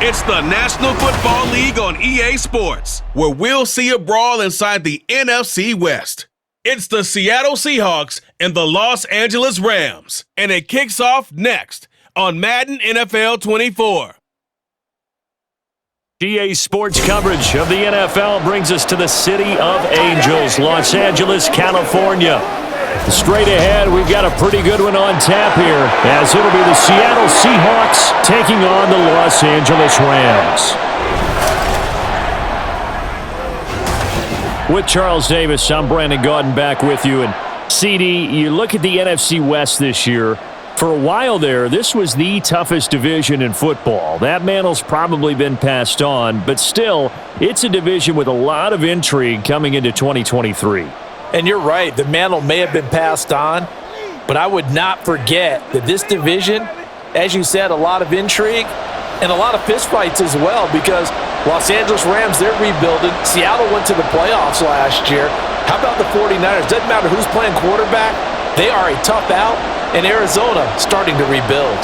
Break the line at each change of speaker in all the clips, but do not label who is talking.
It's the National Football League on EA Sports, where we'll see a brawl inside the NFC West. It's the Seattle Seahawks and the Los Angeles Rams, and it kicks off next on Madden NFL 24.
EA Sports coverage of the NFL brings us to the City of Angels, Los Angeles, California. Straight ahead, we've got a pretty good one on tap here, as it'll be the Seattle Seahawks taking on the Los Angeles Rams. With Charles Davis, I'm Brandon Gaudin back with you. And CD, you look at the NFC West this year. For a while there, this was the toughest division in football. That mantle's probably been passed on, but still, it's a division with a lot of intrigue coming into 2023.
And you're right, the mantle may have been passed on, but I would not forget that this division, as you said, a lot of intrigue and a lot of fistfights as well, because Los Angeles Rams, they're rebuilding. Seattle went to the playoffs last year. How about the 49ers? Doesn't matter who's playing quarterback, they are a tough out, and Arizona starting to rebuild.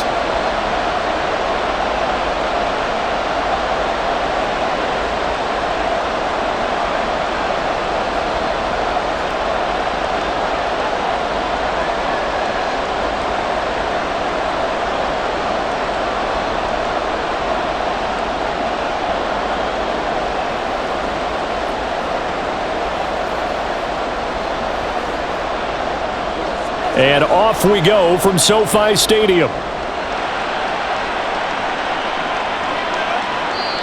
And off we go from SoFi Stadium.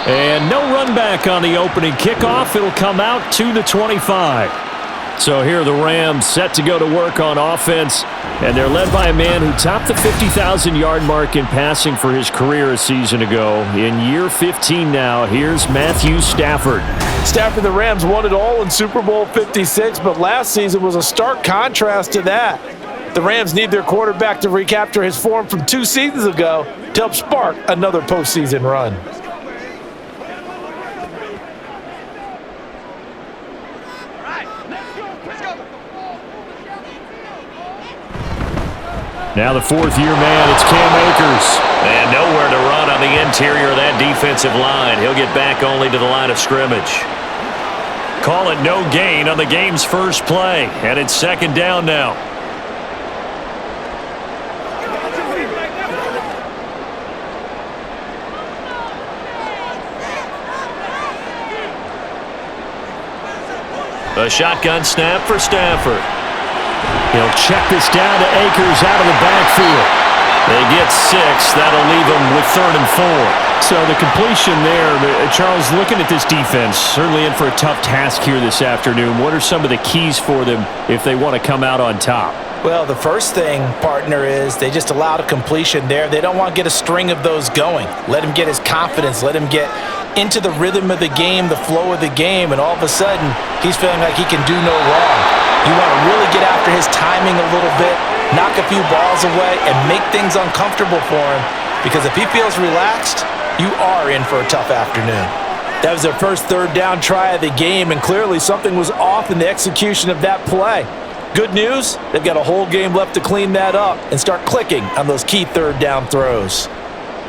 And no run back on the opening kickoff. It'll come out to the 25. So here are the Rams set to go to work on offense. And they're led by a man who topped the 50,000-yard mark in passing for his career a season ago. In year 15 now, here's Matthew Stafford.
Stafford, the Rams won it all in Super Bowl 56, but last season was a stark contrast to that. The Rams need their quarterback to recapture his form from 2 seasons ago to help spark another postseason run.
Now the fourth-year man, it's Cam Akers. And nowhere to run on the interior of that defensive line. He'll get back only to the line of scrimmage. Call it no gain on the game's first play, and it's second down now. A shotgun snap for Stafford. He'll check this down to Akers out of the backfield. They get 6. That'll leave them with 3rd and 4. So the completion there, Charles, looking at this defense, certainly in for a tough task here this afternoon. What are some of the keys for them if they want to come out on top?
Well, the first thing, partner, is they just allowed a completion there. They don't want to get a string of those going. Let him get his confidence. Let him get into the rhythm of the game, the flow of the game, and all of a sudden, he's feeling like he can do no wrong. You want to really get after his timing a little bit, knock a few balls away, and make things uncomfortable for him, because if he feels relaxed, you are in for a tough afternoon. That was their first 3rd down try of the game, and clearly something was off in the execution of that play. Good news, they've got a whole game left to clean that up and start clicking on those key 3rd down throws.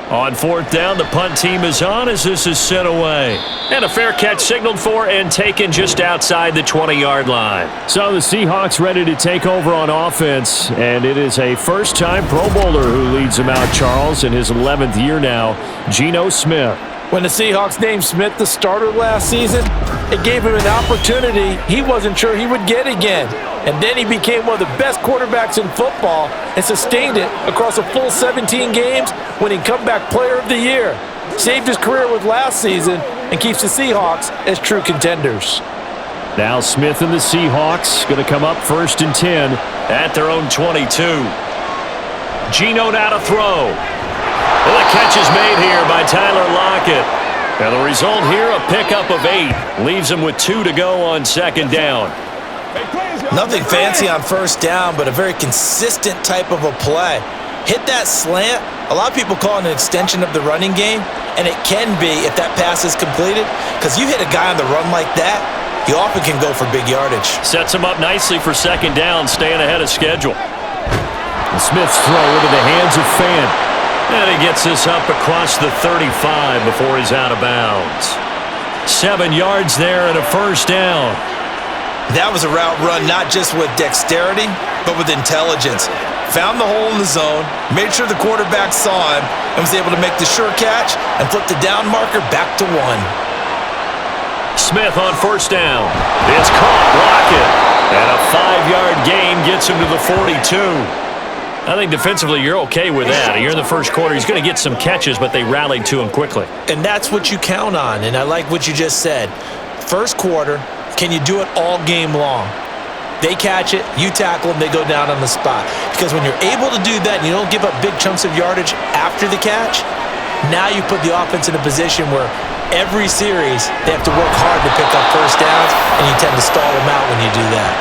On 4th down, the punt team is on as this is sent away. And a fair catch signaled for and taken just outside the 20-yard line. So the Seahawks ready to take over on offense, and it is a first-time Pro Bowler who leads them out, Charles, in his 11th year now, Geno Smith.
When the Seahawks named Smith the starter last season, it gave him an opportunity he wasn't sure he would get again. And then he became one of the best quarterbacks in football and sustained it across a full 17 games, winning Comeback Player of the Year. Saved his career with last season and keeps the Seahawks as true contenders.
Now Smith and the Seahawks going to come up 1st and 10 at their own 22. Geno now to throw. Well, the catch is made here by Tyler Lockett. And the result here, a pickup of 8. Leaves him with 2 to go on 2nd down.
Nothing fancy on 1st down, but a very consistent type of a play. Hit that slant. A lot of people call it an extension of the running game, and it can be if that pass is completed, because you hit a guy on the run like that, you often can go for big yardage.
Sets him up nicely for 2nd down, staying ahead of schedule. And Smith's throw into the hands of Fant. And he gets this up across the 35 before he's out of bounds. 7 yards there and a first down.
That was a route run not just with dexterity, but with intelligence. Found the hole in the zone, made sure the quarterback saw him, and was able to make the sure catch and flip the down marker back to 1.
Smith on first down. It's caught, Lockett. And a 5-yard gain gets him to the 42. I think defensively you're okay with that. You're in the first quarter. He's going to get some catches, but they rallied to him quickly.
And that's what you count on, and I like what you just said. First quarter, can you do it all game long? They catch it, you tackle them, they go down on the spot. Because when you're able to do that and you don't give up big chunks of yardage after the catch, now you put the offense in a position where every series they have to work hard to pick up first downs, and you tend to stall them out when you do that.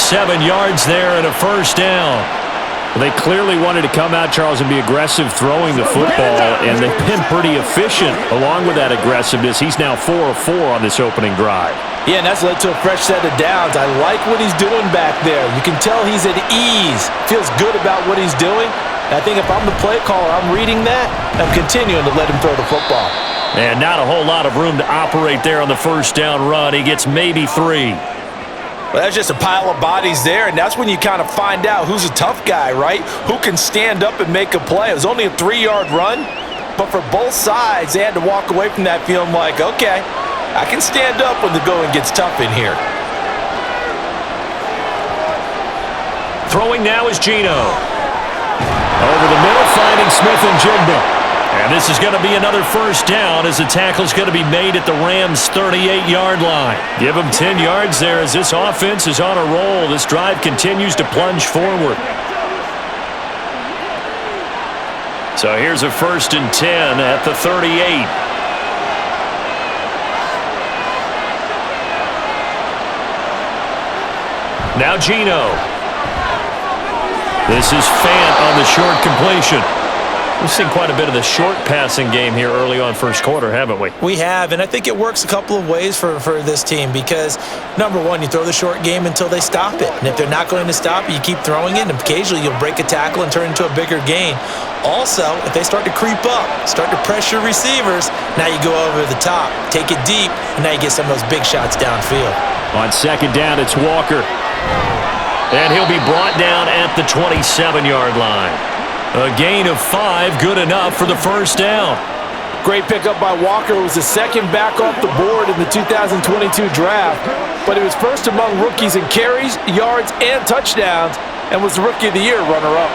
7 yards there and a first down. They clearly wanted to come out, Charles, and be aggressive throwing the football, and they've been pretty efficient along with that aggressiveness. He's now 4 of 4 on this opening drive.
Yeah, and that's led to a fresh set of downs. I like what he's doing back there. You can tell he's at ease, feels good about what he's doing. And I think if I'm the play caller, I'm reading that, I'm continuing to let him throw the football.
And not a whole lot of room to operate there on the first down run. He gets maybe 3.
Well, that's just a pile of bodies there, and that's when you kind of find out who's a tough guy, right? Who can stand up and make a play. It was only a 3-yard run, but for both sides, they had to walk away from that feeling like, okay, I can stand up when the going gets tough in here.
Throwing now is Geno. Over the middle, finding Smith and Jigba. And this is going to be another first down as the tackle's going to be made at the Rams' 38-yard line. Give them 10 yards there as this offense is on a roll. This drive continues to plunge forward. So here's a 1st and 10 at the 38. Now Geno. This is Fant on the short completion. We've seen quite a bit of the short passing game here early on first quarter, haven't we?
We have, and I think it works a couple of ways for this team because, number one, you throw the short game until they stop it. And if they're not going to stop it, you keep throwing it, and occasionally you'll break a tackle and turn into a bigger gain. Also, if they start to creep up, start to pressure receivers, now you go over the top, take it deep, and now you get some of those big shots downfield.
On second down, it's Walker. And he'll be brought down at the 27-yard line. A gain of 5, good enough for the first down.
Great pickup by Walker. It was the second back off the board in the 2022 draft, but he was first among rookies in carries, yards, and touchdowns, and was the Rookie of the Year runner-up.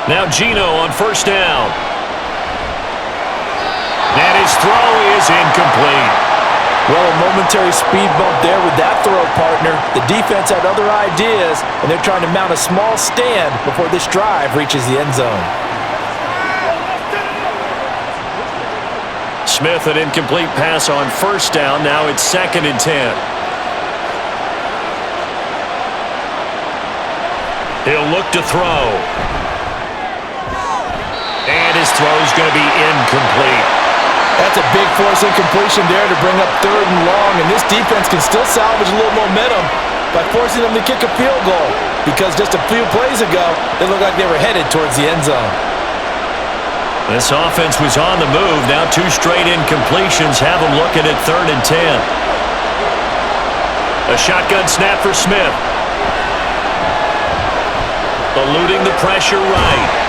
Now Geno on first down. And his throw is incomplete.
Well, a momentary speed bump there with that throw, partner. The defense had other ideas, and they're trying to mount a small stand before this drive reaches the end zone.
Smith, an incomplete pass on first down. Now it's 2nd and 10. He'll look to throw. And his throw is going to be incomplete.
That's a big force incompletion there to bring up 3rd and long, and this defense can still salvage a little momentum by forcing them to kick a field goal because just a few plays ago, they looked like they were headed towards the end zone.
This offense was on the move. Now 2 straight incompletions have them looking at 3rd and 10. A shotgun snap for Smith. Eluding the pressure right.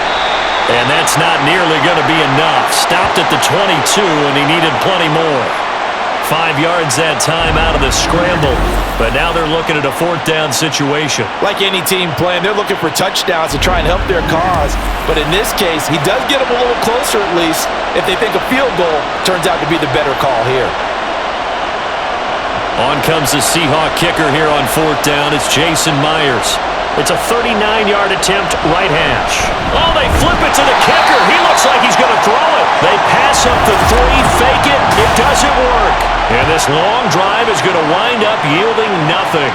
And that's not nearly going to be enough. Stopped at the 22, and he needed plenty more. 5 yards that time out of the scramble. But now they're looking at a 4th down situation.
Like any team playing, they're looking for touchdowns to try and help their cause. But in this case, he does get them a little closer at least if they think a field goal turns out to be the better call here.
On comes the Seahawk kicker here on 4th down. It's Jason Myers. It's a 39-yard attempt, right hash. Oh, they flip it to the kicker. He looks like he's going to throw it. They pass up the 3, fake it. It doesn't work. And this long drive is going to wind up yielding nothing.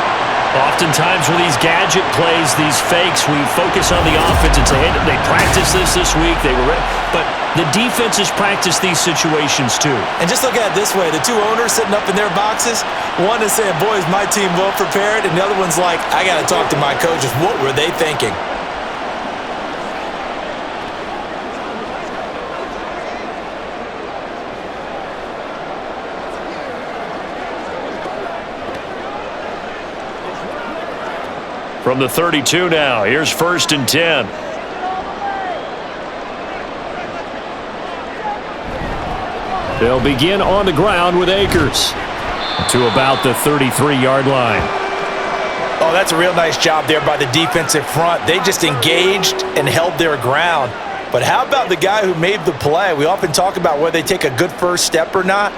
Oftentimes with these gadget plays, these fakes, we focus on the offense and say, hey, they practiced this week, they were ready. But the defenses practice these situations too.
And just look at it this way. The two owners sitting up in their boxes, one is saying, boys, my team well prepared, and the other one's like, I got to talk to my coaches. What were they thinking?
From the 32 now, here's 1st and 10. They'll begin on the ground with Akers to about the 33-yard line.
Oh, that's a real nice job there by the defensive front. They just engaged and held their ground. But how about the guy who made the play? We often talk about whether they take a good first step or not.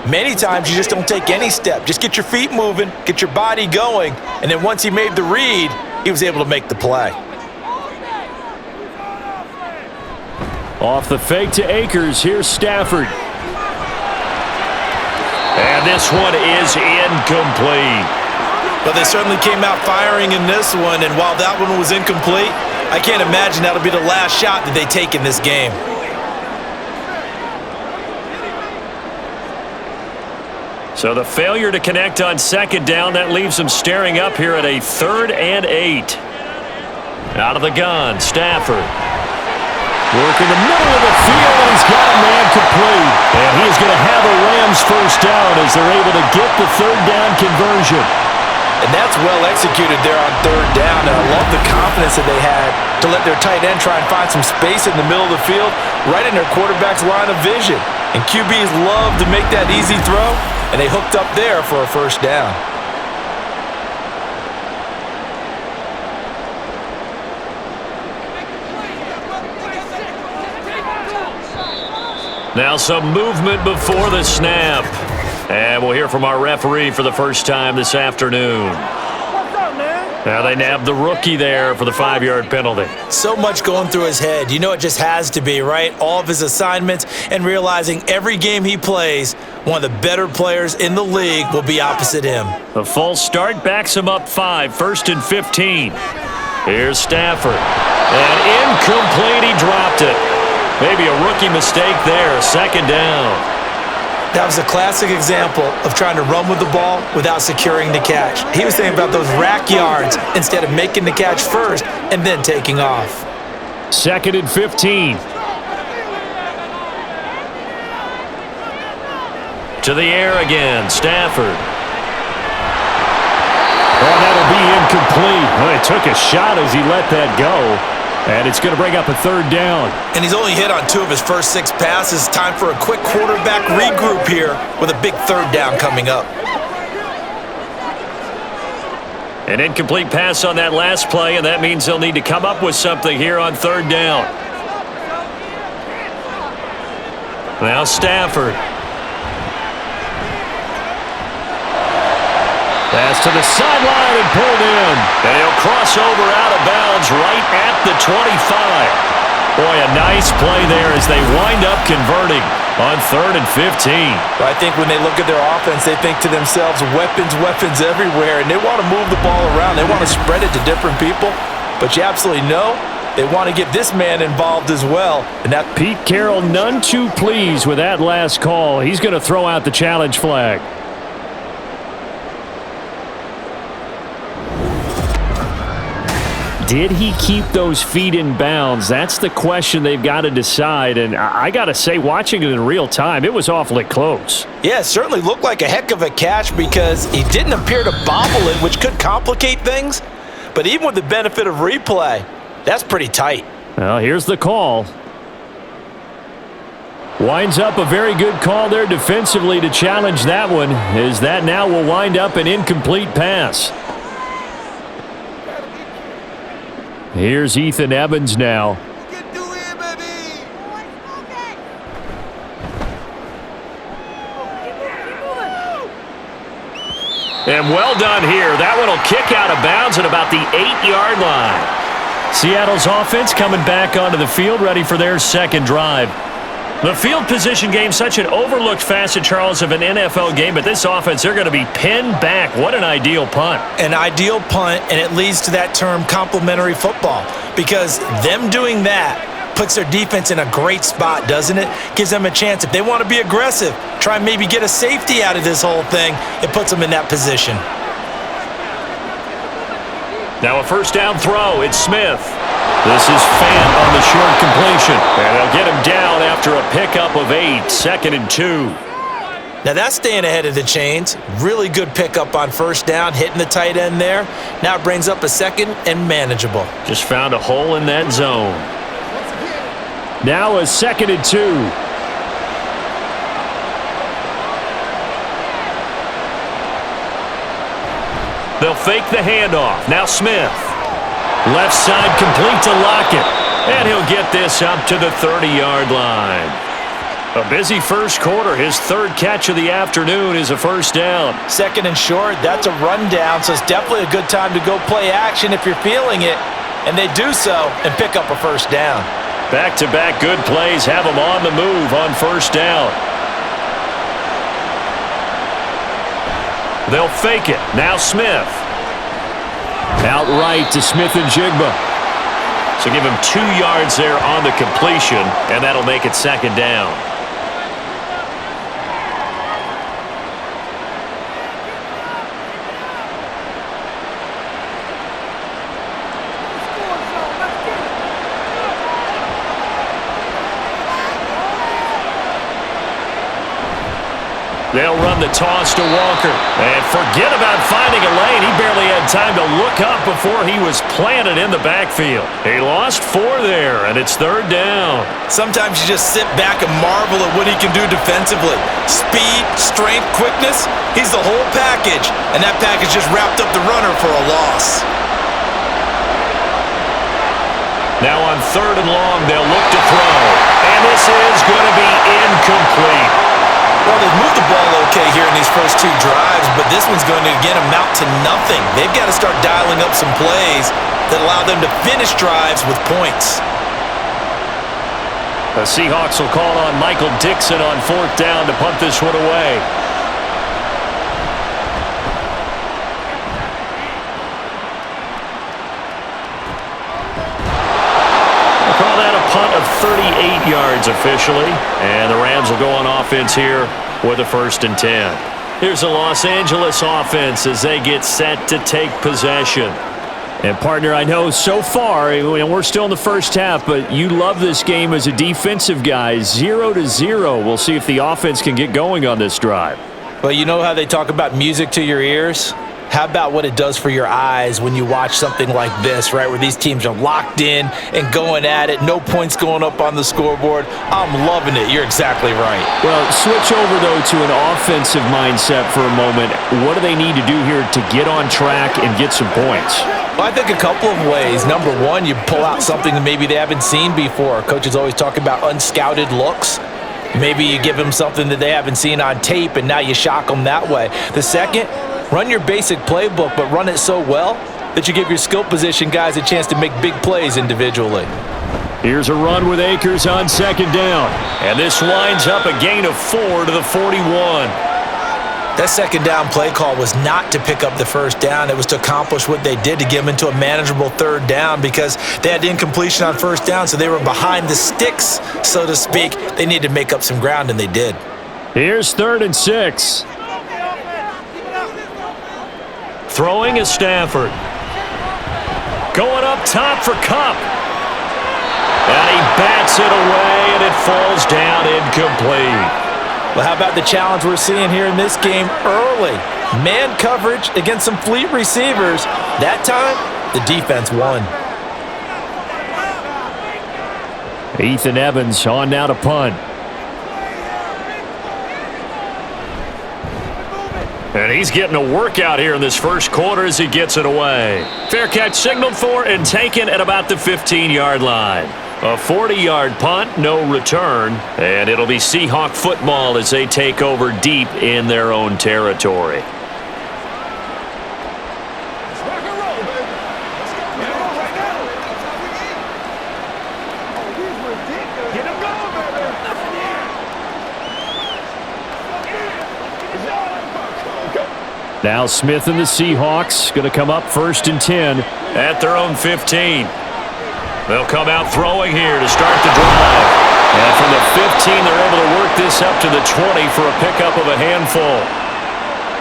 Many times you just don't take any step. Just get your feet moving, get your body going, and then once he made the read, he was able to make the play.
Off the fake to Akers, here's Stafford. And this one is incomplete.
But they certainly came out firing in this one, and while that one was incomplete, I can't imagine that'll be the last shot that they take in this game.
So the failure to connect on 2nd down, that leaves them staring up here at a 3rd and 8. Out of the gun, Stafford. Working the middle of the field, and he's got a man complete. And he's going to have a Rams first down as they're able to get the 3rd down conversion.
And that's well executed there on 3rd down. And I love the confidence that they had to let their tight end try and find some space in the middle of the field, right in their quarterback's line of vision. And QBs love to make that easy throw, and they hooked up there for a first down.
Now some movement before the snap. And we'll hear from our referee for the first time this afternoon. Now they nabbed the rookie there for the 5-yard penalty.
So much going through his head. You know it just has to be, right? All of his assignments and realizing every game he plays, one of the better players in the league will be opposite him.
The false start backs him up 5, 1st and 15. Here's Stafford. And incomplete, he dropped it. Maybe a rookie mistake there, 2nd down.
That was a classic example of trying to run with the ball without securing the catch. He was thinking about those rack yards instead of making the catch first and then taking off.
2nd and 15. To the air again, Stafford. Oh, that'll be incomplete. Well, he took a shot as he let that go. And it's going to bring up a 3rd down.
And he's only hit on 2 of his first 6 passes. Time for a quick quarterback regroup here with a big 3rd down coming up.
An incomplete pass on that last play, and that means they'll need to come up with something here on 3rd down. Now Stafford. Pass to the sideline and pulled in. And he'll cross over out of bounds right at the 25. Boy, a nice play there as they wind up converting on 3rd and 15.
I think when they look at their offense, they think to themselves, weapons, weapons everywhere, and they want to move the ball around. They want to spread it to different people, but you absolutely know they want to get this man involved as well. And that
Pete Carroll, none too pleased with that last call. He's going to throw out the challenge flag. Did he keep those feet in bounds? That's the question they've got to decide. And I got to say, watching it in real time, it was awfully close.
Yeah, it certainly looked like a heck of a catch because he didn't appear to bobble it, which could complicate things. But even with the benefit of replay, that's pretty tight.
Well, here's the call. Winds up a very good call there defensively to challenge that one, as that now will wind up an incomplete pass. Here's Ethan Evans now. And well done here. That one will kick out of bounds at about the 8-yard line. Seattle's offense coming back onto the field, ready for their second drive. The field position game, such an overlooked facet, Charles, of an NFL game, but this offense, they're going to be pinned back. What an ideal punt.
An ideal punt, and it leads to that term complementary football, because them doing that puts their defense in a great spot, doesn't it? Gives them a chance. If they want to be aggressive, try and maybe get a safety out of this whole thing, it puts them in that position.
Now a first down throw. It's Smith. This is Fant on the short completion. And they'll get him down after a pickup of 8, 2nd and 2.
Now that's staying ahead of the chains. Really good pickup on first down, hitting the tight end there. Now it brings up a 2nd and manageable.
Just found a hole in that zone. Now a 2nd and 2. They'll fake the handoff. Now Smith. Left side complete to Lockett. And he'll get this up to the 30-yard line. A busy first quarter. His 3rd catch of the afternoon is a first down.
2nd and short, that's a rundown, so it's definitely a good time to go play action if you're feeling it. And they do so and pick up a first down.
Back-to-back good plays have him on the move on first down. They'll fake it. Now Smith. Outright to Smith and Jigba. So give him 2 yards there on the completion, and that'll make it 2nd down. They'll run the toss to Walker. And forget about finding a lane. He barely had time to look up before he was planted in the backfield. He lost 4 there, and it's 3rd down.
Sometimes you just sit back and marvel at what he can do defensively. Speed, strength, quickness, he's the whole package. And that package just wrapped up the runner for a loss.
Now on 3rd and long, they'll look to throw. And this is going to be incomplete.
Well, they've moved the ball okay here in these first 2 drives, but this one's going to, again, amount to nothing. They've got to start dialing up some plays that allow them to finish drives with points.
The Seahawks will call on Michael Dixon on 4th down to punt this one away. Call that a punt of 38 yards officially. And the Rams will go on offense here with a 1st and 10. Here's the Los Angeles offense as they get set to take possession. And, partner, I know so far, we're still in the first half, but you love this game as a defensive guy. 0-0. We'll see if the offense can get going on this drive.
Well, you know how they talk about music to your ears? How about what it does for your eyes when you watch something like this, right, where these teams are locked in and going at it, no points going up on the scoreboard? I'm loving it. You're exactly right.
Well, switch over, though, to an offensive mindset for a moment. What do they need to do here to get on track and get some points?
Well, I think a couple of ways. Number one, you pull out something that maybe they haven't seen before. Coaches always talk about unscouted looks. Maybe you give them something that they haven't seen on tape, and now you shock them that way. The second, run your basic playbook, but run it so well that you give your skill position guys a chance to make big plays individually.
Here's a run with Akers on 2nd down. And this winds up a gain of 4 to the 41.
That 2nd down play call was not to pick up the first down. It was to accomplish what they did, to get them into a manageable 3rd down, because they had incompletion on first down, so they were behind the sticks, so to speak. They needed to make up some ground, and they did.
Here's 3rd and 6. Throwing is Stafford. Going up top for Kupp. And he bats it away, and it falls down incomplete.
Well, how about the challenge we're seeing here in this game early? Man coverage against some fleet receivers. That time, the defense won.
Ethan Evans on now to punt. And he's getting a workout here in this first quarter as he gets it away. Fair catch signaled for and taken at about the 15-yard line. A 40-yard punt, no return, and it'll be Seahawk football as they take over deep in their own territory. Now Smith and the Seahawks going to come up 1st and 10 at their own 15. They'll come out throwing here to start the drive. And from the 15, they're able to work this up to the 20 for a pickup of a handful.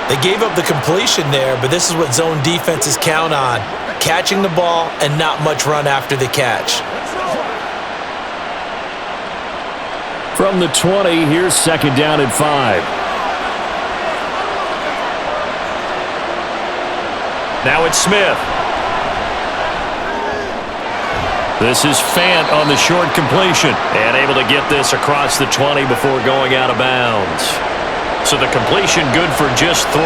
They gave up the completion there, but this is what zone defenses count on. Catching the ball and not much run after the catch.
From the 20, here's 2nd down and 5. Now it's Smith. This is Fant on the short completion. And able to get this across the 20 before going out of bounds. So the completion good for just 3.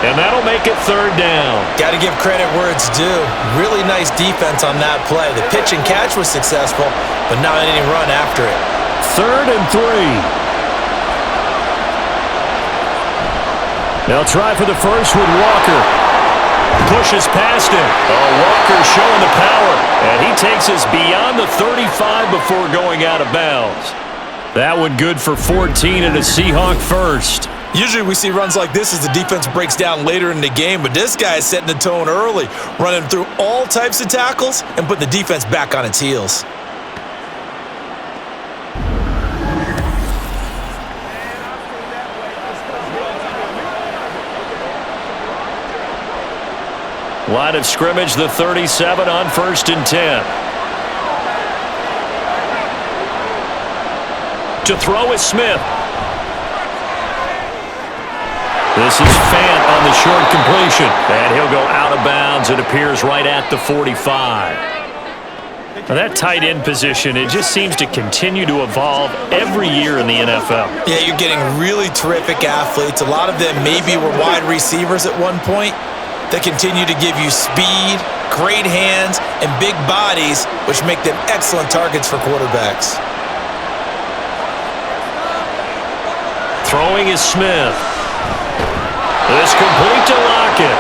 And that'll make it 3rd down.
Got to give credit where it's due. Really nice defense on that play. The pitch and catch was successful, but not any run after it.
3rd and 3. They'll try for the first with Walker. Pushes past him. Oh, Walker showing the power. And he takes us beyond the 35 before going out of bounds. That one good for 14 and a Seahawk first.
Usually we see runs like this as the defense breaks down later in the game, but this guy is setting the tone early, running through all types of tackles and putting the defense back on its heels.
Line of scrimmage, the 37 on 1st and 10. To throw is Smith. This is Fant on the short completion. And he'll go out of bounds. It appears right at the 45. Now that tight end position, it just seems to continue to evolve every year in the NFL.
Yeah, you're getting really terrific athletes. A lot of them maybe were wide receivers at one point. They continue to give you speed, great hands, and big bodies, which make them excellent targets for quarterbacks.
Throwing is Smith. This complete to Lockett.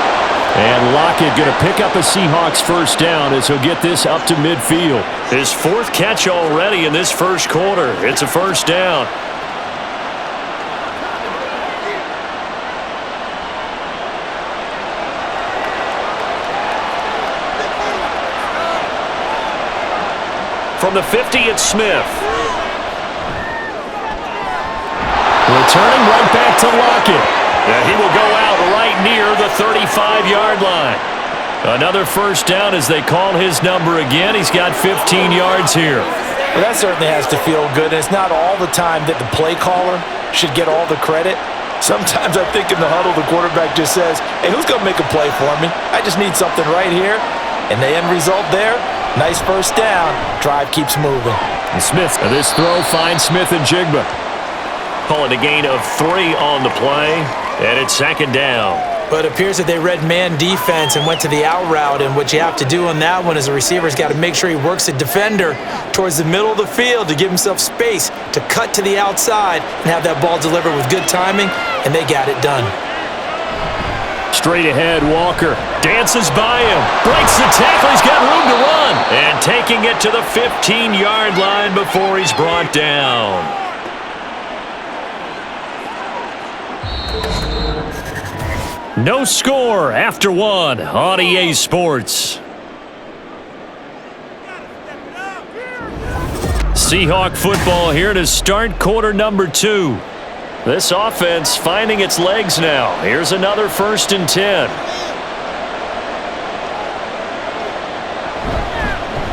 And Lockett going to pick up a Seahawks first down as he'll get this up to midfield. His 4th catch already in this first quarter. It's a first down. From the 50, it's Smith. Returning right back to Lockett. And he will go out right near the 35-yard line. Another first down as they call his number again. He's got 15 yards here.
Well, that certainly has to feel good. And it's not all the time that the play caller should get all the credit. Sometimes I think in the huddle, the quarterback just says, hey, who's going to make a play for me? I just need something right here. And the end result there, nice first down. Drive keeps moving.
And Smith, this throw finds Smith and Jigba. Calling a gain of 3 on the play, and it's 2nd down.
But it appears that they read man defense and went to the out route, and what you have to do on that one is the receiver's got to make sure he works the defender towards the middle of the field to give himself space to cut to the outside and have that ball delivered with good timing, and they got it done.
Straight ahead, Walker dances by him, breaks the tackle, he's got room to run, and taking it to the 15-yard line before he's brought down. No score after 1 on EA Sports. Seahawk football here to start quarter number 2. This offense finding its legs now. Here's another 1st and 10.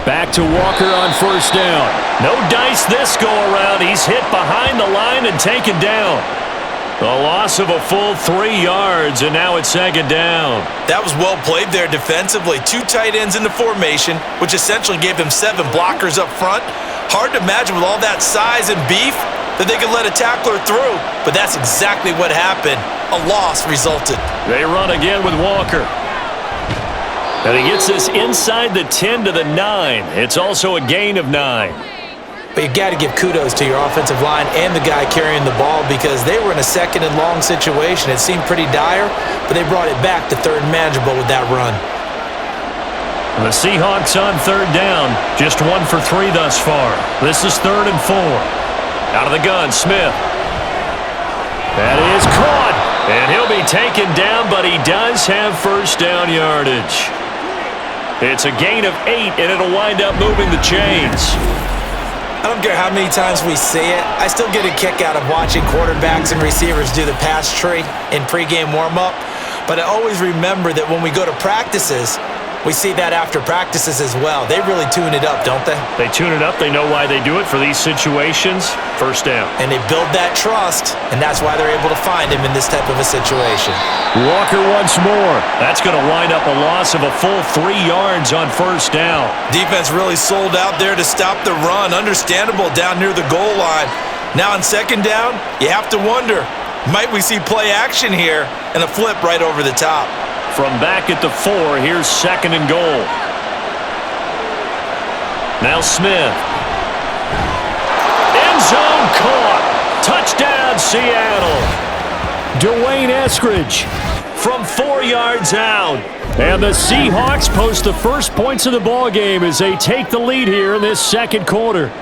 Back to Walker on first down. No dice this go around. He's hit behind the line and taken down. A loss of a full 3 yards, and now it's 2nd down.
That was well played there defensively. 2 tight ends in the formation, which essentially gave them 7 blockers up front. Hard to imagine with all that size and beef that they could let a tackler through, but that's exactly what happened. A loss resulted.
They run again with Walker. And he gets this inside the 10 to the 9. It's also a gain of 9.
But you got to give kudos to your offensive line and the guy carrying the ball because they were in a 2nd and long situation. It seemed pretty dire, but they brought it back to 3rd and manageable with that run.
The Seahawks on 3rd down, just 1 for 3 thus far. This is 3rd and 4. Out of the gun, Smith. That is caught. And he'll be taken down, but he does have first down yardage. It's a gain of 8, and it'll wind up moving the chains.
I don't care how many times we see it. I still get a kick out of watching quarterbacks and receivers do the pass tree in pregame warm-up. But I always remember that when we go to practices, we see that after practices as well. They really tune it up, don't they?
They tune it up. They know why they do it for these situations. First down.
And they build that trust, and that's why they're able to find him in this type of a situation.
Walker once more. That's going to wind up a loss of a full 3 yards on first down.
Defense really sold out there to stop the run. Understandable down near the goal line. Now on second down, you have to wonder, might we see play action here and a flip right over the top?
From back at the 4, here's second and goal. Now Smith. End zone caught. Touchdown, Seattle. Dwayne Eskridge from 4 yards out. And the Seahawks post the first points of the ball game as they take the lead here in this second quarter.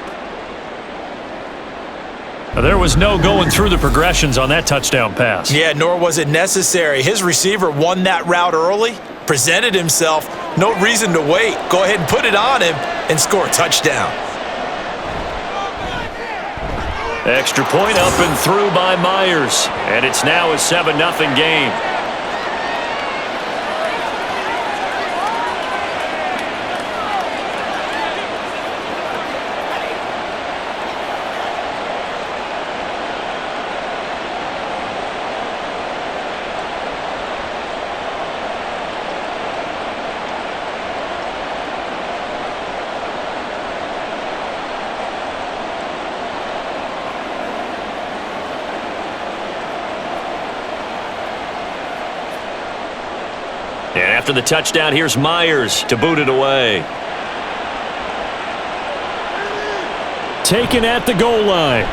There was no going through the progressions on that touchdown pass.
Yeah, nor was it necessary. His receiver won that route early, presented himself, no reason to wait. Go ahead and put it on him and score a touchdown.
Extra point up and through by Myers. And it's now a 7-0 game. And after the touchdown, here's Myers to boot it away. Taken at the goal line.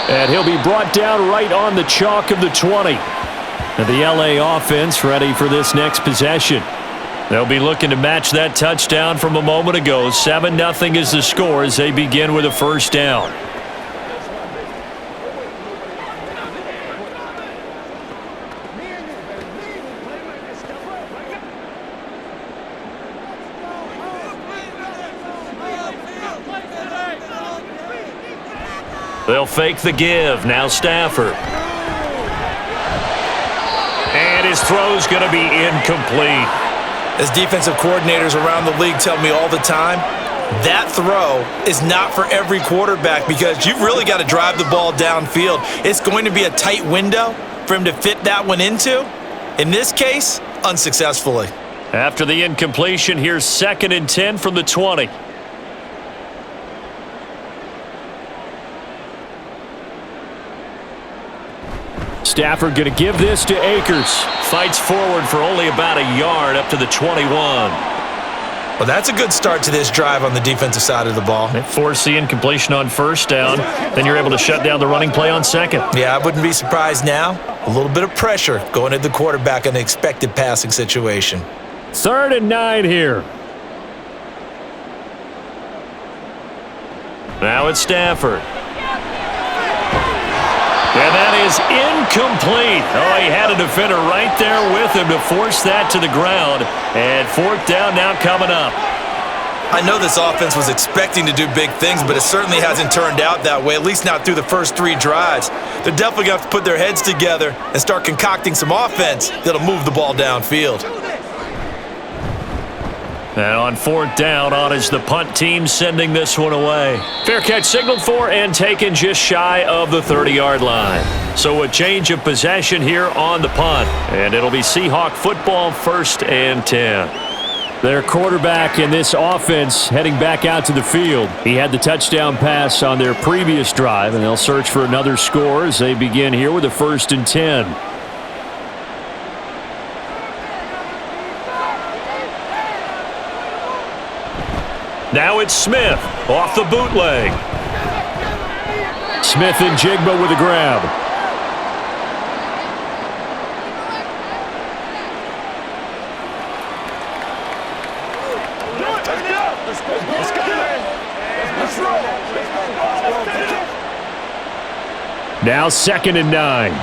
And he'll be brought down right on the chalk of the 20. And the LA offense ready for this next possession. They'll be looking to match that touchdown from a moment ago. 7-0 is the score as they begin with a first down. They'll fake the give. Now Stafford. And his throw's going to be incomplete.
As defensive coordinators around the league tell me all the time, that throw is not for every quarterback because you've really got to drive the ball downfield. It's going to be a tight window for him to fit that one into. In this case, unsuccessfully.
After the incompletion, here's 2nd and 10 from the 20. Stafford going to give this to Akers. Fights forward for only about a yard up to the 21.
Well, that's a good start to this drive on the defensive side of the ball.
They force the incompletion on first down. Then you're able to shut down the running play on second.
Yeah, I wouldn't be surprised now. A little bit of pressure going at the quarterback in an expected passing situation.
3rd and 9 here. Now it's Stafford. And that is incomplete. Oh, he had a defender right there with him to force that to the ground. And 4th down now coming up.
I know this offense was expecting to do big things, but it certainly hasn't turned out that way, at least not through the first 3 drives. They're definitely going to have to put their heads together and start concocting some offense that'll move the ball downfield.
And on 4th down, on is the punt team sending this one away. Fair catch signaled for and taken just shy of the 30-yard line. So a change of possession here on the punt. And it'll be Seahawk football 1st and 10. Their quarterback in this offense heading back out to the field. He had the touchdown pass on their previous drive, and they'll search for another score as they begin here with a 1st and 10. Now it's Smith off the bootleg. Smith and Jigba with a grab. Now 2nd and 9.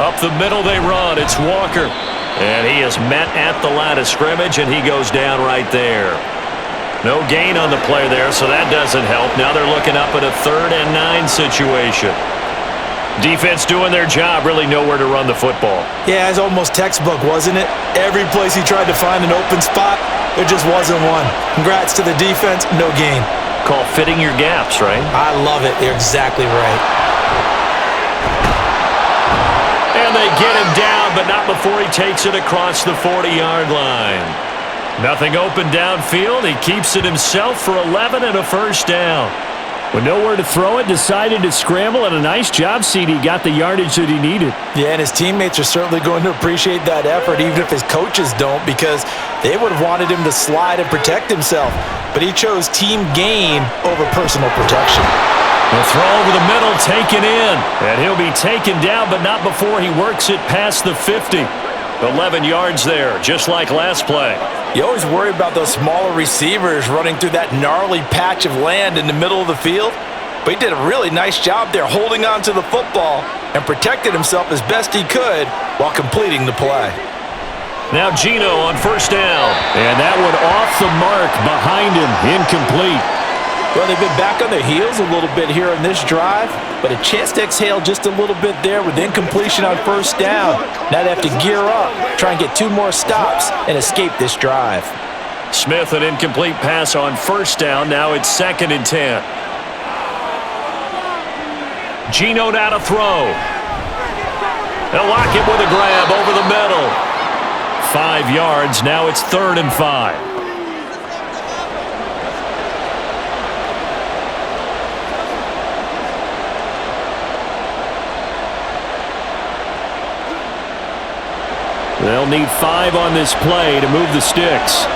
Up the middle they run. It's Walker. And he is met at the line of scrimmage, and he goes down right there. No gain on the play there, so that doesn't help. Now they're looking up at a 3rd and 9 situation. Defense doing their job, really nowhere to run the football.
Yeah, it's almost textbook, wasn't it? Every place he tried to find an open spot, there just wasn't one. Congrats to the defense, no gain.
Call fitting your gaps, right?
I love it. You're exactly right.
And they get him down, but not before he takes it across the 40-yard line. Nothing open downfield. He keeps it himself for 11 and a first down. With nowhere to throw it, decided to scramble, and a nice job, CD. Got the yardage that he needed. Yeah, and his teammates are certainly going to appreciate that effort, even if his coaches don't, because they would have wanted him to slide and protect himself. But he chose team gain over personal protection. The throw over the middle, taken in. And he'll be taken down, but not before he works it past the 50. 11 yards there, just like last play.
You always worry about those smaller receivers running through that gnarly patch of land in the middle of the field. But he did a really nice job there holding on to the football and protected himself as best he could while completing the play.
Now Geno on first down. And that one off the mark behind him, incomplete.
Well, they've been back on their heels a little bit here in this drive, but a chance to exhale just a little bit there with incompletion on first down. Now they have to gear up, try and get 2 more stops, and escape this drive.
Smith, an incomplete pass on first down. Now it's 2nd and 10. Geno now to throw. They'll lock it with a grab over the middle. 5 yards. Now it's 3rd and 5. They'll need 5 on this play to move the sticks.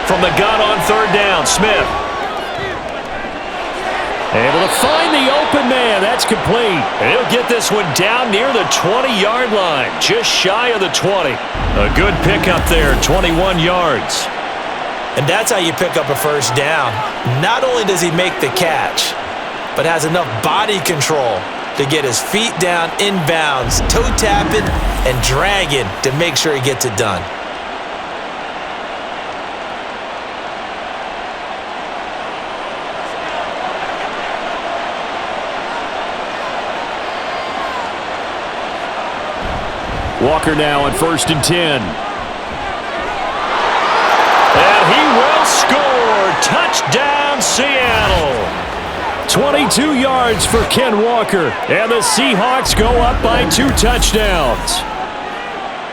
From the gun on 3rd down, Smith. Able to find the open man. That's complete. And he'll get this one down near the 20-yard line, just shy of the 20. A good pickup there, 21 yards.
And that's how you pick up a first down. Not only does he make the catch, but has enough body control to get his feet down inbounds, toe tapping and dragging to make sure he gets it done.
Walker now on 1st and 10. And he will score. Touchdown, Seattle. 22 yards for Ken Walker, and the Seahawks go up by 2 touchdowns.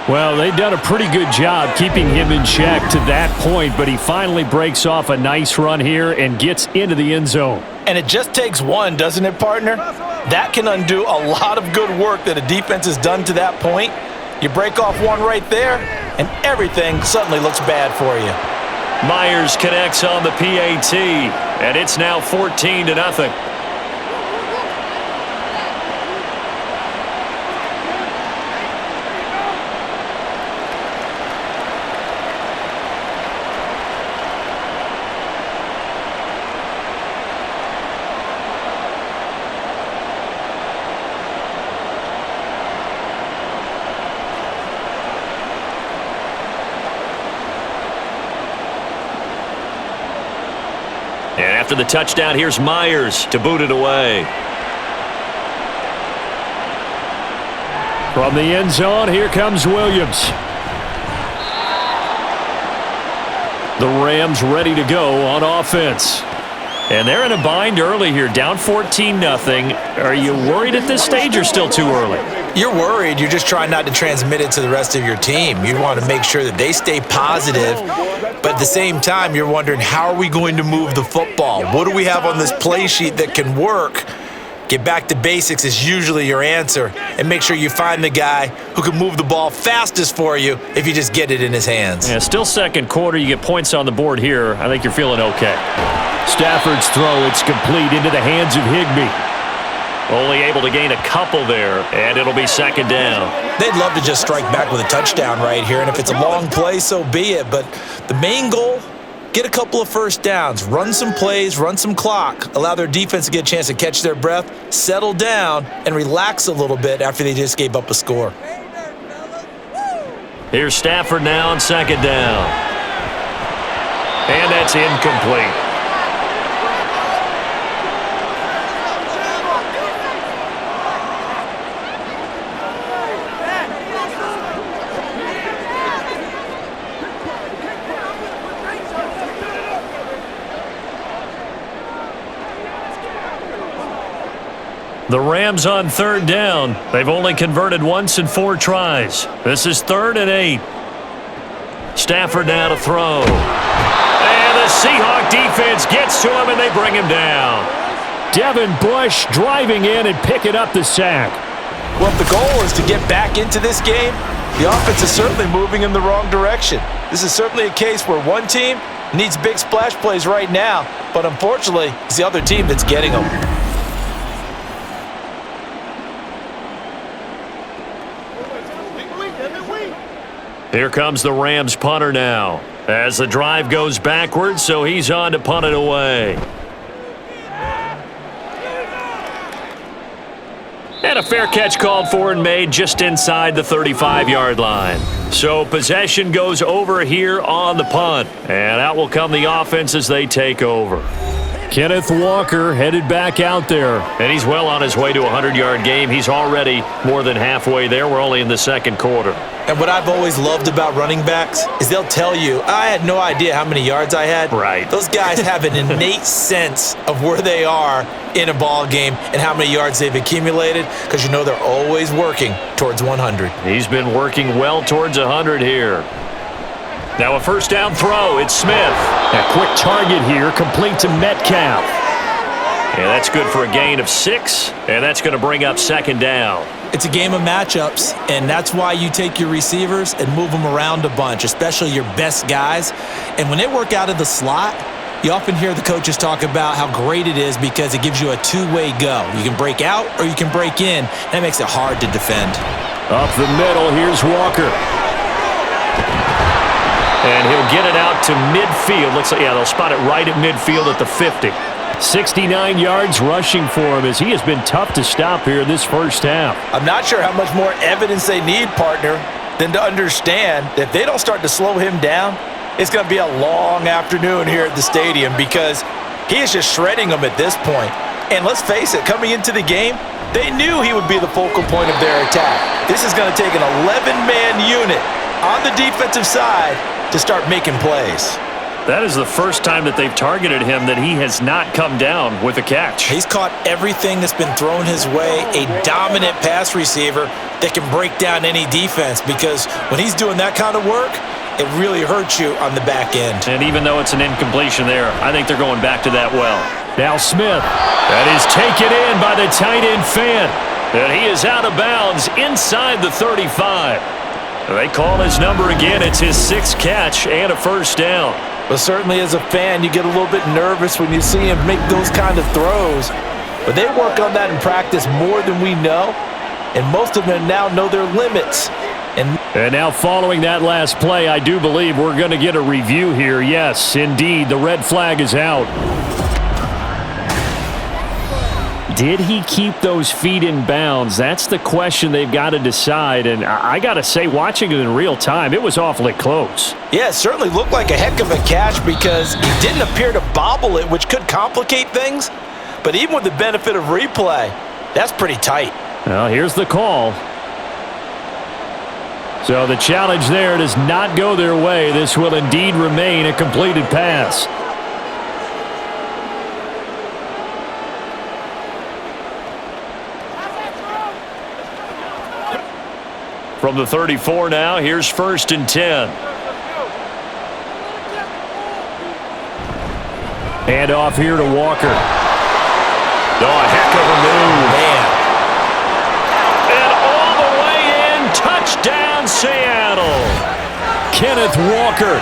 Well, they've done a pretty good job keeping him in check to that point, but he finally breaks off a nice run here and gets into the end zone.
And it just takes one, doesn't it, partner? That can undo a lot of good work that a defense has done to that point. You break off one right there, and everything suddenly looks bad for you.
Myers connects on the PAT, and it's now 14-0. And after the touchdown, here's Myers to boot it away. From the end zone, here comes Williams. The Rams ready to go on offense. And they're in a bind early here, down 14-0. Are you worried at this stage or still too early?
You're worried. You're just trying not to transmit it to the rest of your team. You want to make sure that they stay positive, but at the same time, you're wondering, how are we going to move the football? What do we have on this play sheet that can work? Get back to basics is usually your answer, and make sure you find the guy who can move the ball fastest for you if you just get it in his hands.
Yeah, still second quarter. You get points on the board here. I think you're feeling okay. Stafford's throw, it's complete into the hands of Higbee. Only able to gain a couple there, and it'll be second down.
They'd love to just strike back with a touchdown right here, and if it's a long play, so be it. But the main goal, get a couple of first downs, run some plays, run some clock, allow their defense to get a chance to catch their breath, settle down, and relax a little bit after they just gave up a score.
Here's Stafford now on second down. And that's incomplete. The Rams on third down. They've only converted once in 4 tries. This is 3rd and 8. Stafford now to throw. And the Seahawks defense gets to him, and they bring him down.
Devin Bush driving in and picking up the sack.
Well, if the goal is to get back into this game, the offense is certainly moving in the wrong direction. This is certainly a case where one team needs big splash plays right now, but unfortunately, it's the other team that's getting them.
Here comes the Rams punter now as the drive goes backwards, so he's on to punt it away. And a fair catch called for and made just inside the 35-yard line. So possession goes over here on the punt, and out will come the offense as they take over.
Kenneth Walker headed back out there.
And he's well on his way to a 100-yard game. He's already more than halfway there. We're only in the second quarter.
And what I've always loved about running backs is they'll tell you, I had no idea how many yards I had.
Right.
Those guys have an innate sense of where they are in a ball game and how many yards they've accumulated, because you know they're always working towards 100.
He's been working well towards 100 here. Now a first down throw. It's Smith.
A quick target here, complete to Metcalf.
And that's good for a gain of 6, and that's going to bring up second down.
It's a game of matchups, and that's why you take your receivers and move them around a bunch, especially your best guys. And when they work out of the slot, you often hear the coaches talk about how great it is because it gives you a two-way go. You can break out or you can break in. That makes it hard to defend.
Up the middle, here's Walker.
And he'll get it out to midfield. Looks like, yeah, they'll spot it right at midfield at the 50.
69 yards rushing for him as he has been tough to stop here this first half.
I'm not sure how much more evidence they need, partner, than to understand that if they don't start to slow him down, it's going to be a long afternoon here at the stadium because he is just shredding them at this point. And let's face it, coming into the game, they knew he would be the focal point of their attack. This is going to take an 11-man unit on the defensive side to start making plays.
That is the first time that they've targeted him that he has not come down with a catch.
He's caught everything that's been thrown his way, a dominant pass receiver that can break down any defense, because when he's doing that kind of work, it really hurts you on the back end.
And even though it's an incompletion there, I think they're going back to that well.
Now Smith.
That is taken in by the tight end Fant. And he is out of bounds inside the 35. They call his number again. It's his 6th catch and a first down.
But certainly as a fan, you get a little bit nervous when you see him make those kind of throws. But they work on that in practice more than we know. And most of them now know their limits.
And now following that last play, I do believe we're going to get a review here. Yes, indeed, the red flag is out. Did he keep those feet in bounds? That's the question they've got to decide. And I got to say, watching it in real time, it was awfully close.
Yeah, it certainly looked like a heck of a catch because he didn't appear to bobble it, which could complicate things. But even with the benefit of replay, that's pretty tight.
Well, here's the call. So the challenge there does not go their way. This will indeed remain a completed pass.
From the 34 now, here's 1st and 10.
And off here to Walker.
Oh, a heck of a move.
Man.
And all the way in, touchdown Seattle.
Kenneth Walker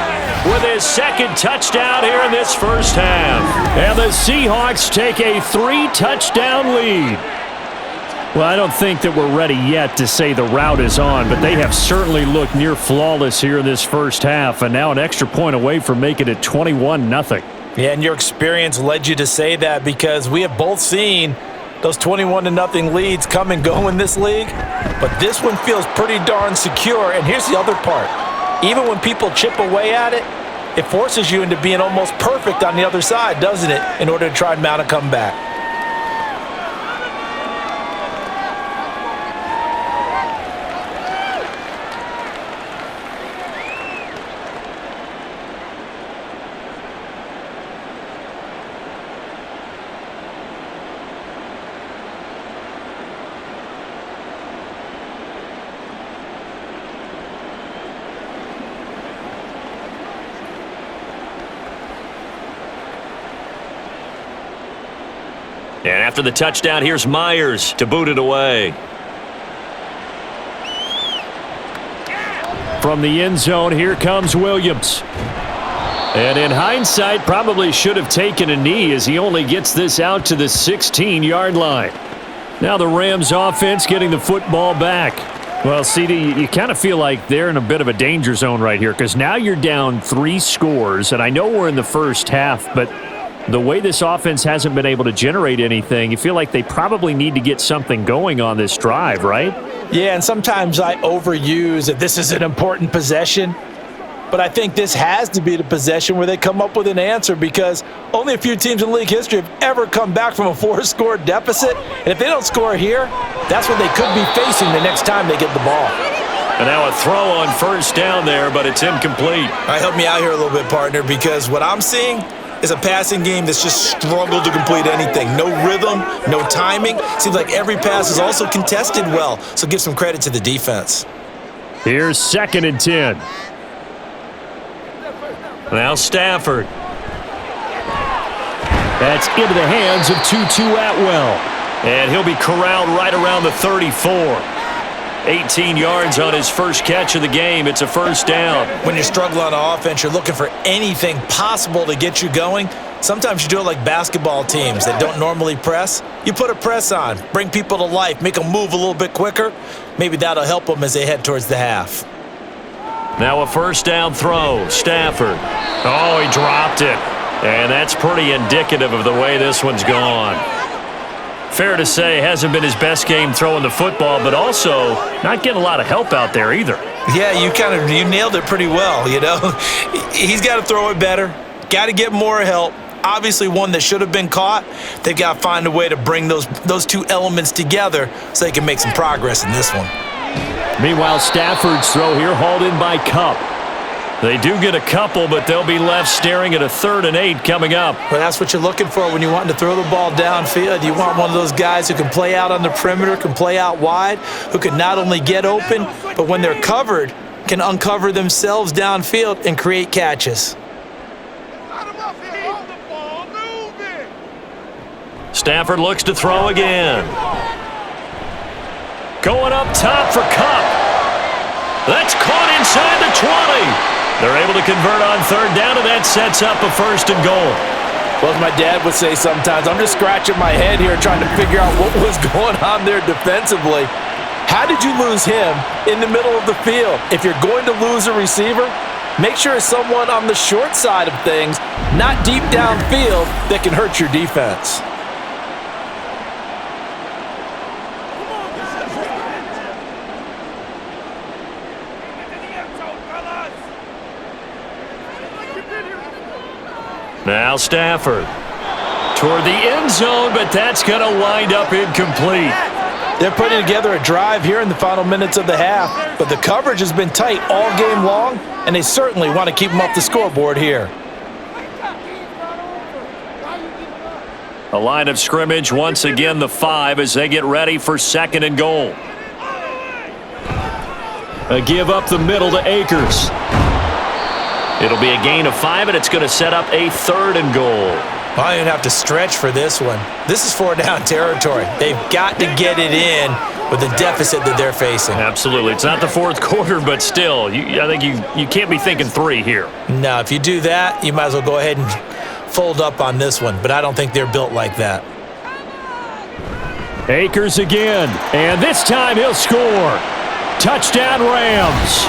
with his 2nd touchdown here in this first half.
And the Seahawks take a 3-touchdown lead. Well, I don't think that we're ready yet to say the route is on, but they have certainly looked near flawless here in this first half, and now an extra point away from making it 21-0.
Yeah, and your experience led you to say that because we have both seen those 21-0 leads come and go in this league, but this one feels pretty darn secure. And here's the other part. Even when people chip away at it, it forces you into being almost perfect on the other side, doesn't it, in order to try and mount a comeback.
And after the touchdown, here's Myers to boot it away.
From the end zone, here comes Williams. And in hindsight, probably should have taken a knee as he only gets this out to the 16-yard line. Now the Rams offense getting the football back. Well, CD, you kind of feel like they're in a bit of a danger zone right here because now you're down 3 scores, and I know we're in the first half, but the way this offense hasn't been able to generate anything, you feel like they probably need to get something going on this drive, right?
Yeah, and sometimes I overuse that this is an important possession, but I think this has to be the possession where they come up with an answer because only a few teams in league history have ever come back from a 4-score deficit, and if they don't score here, that's what they could be facing the next time they get the ball.
And now a throw on first down there, but it's incomplete.
All right, help me out here a little bit, partner, because what I'm seeing is a passing game that's just struggled to complete anything. No rhythm, no timing. Seems like every pass is also contested well, so give some credit to the defense.
Here's 2nd and 10.
Now Stafford.
That's into the hands of Tutu Atwell.
And he'll be corralled right around the 34. 18 yards on his first catch of the game. It's a first down.
When you're struggling on offense, you're looking for anything possible to get you going. Sometimes you do it like basketball teams that don't normally press. You put a press on, bring people to life, make them move a little bit quicker. Maybe that'll help them as they head towards the half.
Now a first down throw. Stafford. Oh, he dropped it. And that's pretty indicative of the way this one's gone. Fair to say, hasn't been his best game throwing the football, but also not getting a lot of help out there either.
Yeah, you nailed it pretty well, you know. He's got to throw it better, got to get more help. Obviously one that should have been caught. They've got to find a way to bring those two elements together so they can make some progress in this one.
Meanwhile, Stafford's throw here hauled in by Kupp.
They do get a couple, but they'll be left staring at a 3rd and 8 coming up.
Well, that's what you're looking for when you're wanting to throw the ball downfield. You want one of those guys who can play out on the perimeter, can play out wide, who can not only get open, but when they're covered, can uncover themselves downfield and create catches.
Stafford looks to throw again. Going up top for Kupp. That's caught inside the 20. They're able to convert on 3rd down, and that sets up a 1st and goal.
Well, as my dad would say sometimes, I'm just scratching my head here trying to figure out what was going on there defensively. How did you lose him in the middle of the field? If you're going to lose a receiver, make sure it's someone on the short side of things, not deep downfield, that can hurt your defense.
Now Stafford toward the end zone, but that's going to wind up incomplete.
They're putting together a drive here in the final minutes of the half, but the coverage has been tight all game long, and they certainly want to keep them off the scoreboard here.
A line of scrimmage, once again the 5 as they get ready for 2nd and goal.
A give up the middle to Akers.
It'll be a gain of 5, and it's going to set up a 3rd and goal.
I didn't have to stretch for this one. This is 4-down territory. They've got to get it in with the deficit that they're facing.
Absolutely. It's not the 4th quarter, but still, I think you can't be thinking 3 here.
No, if you do that, you might as well go ahead and fold up on this one, but I don't think they're built like that.
Akers again, and this time he'll score. Touchdown, Rams.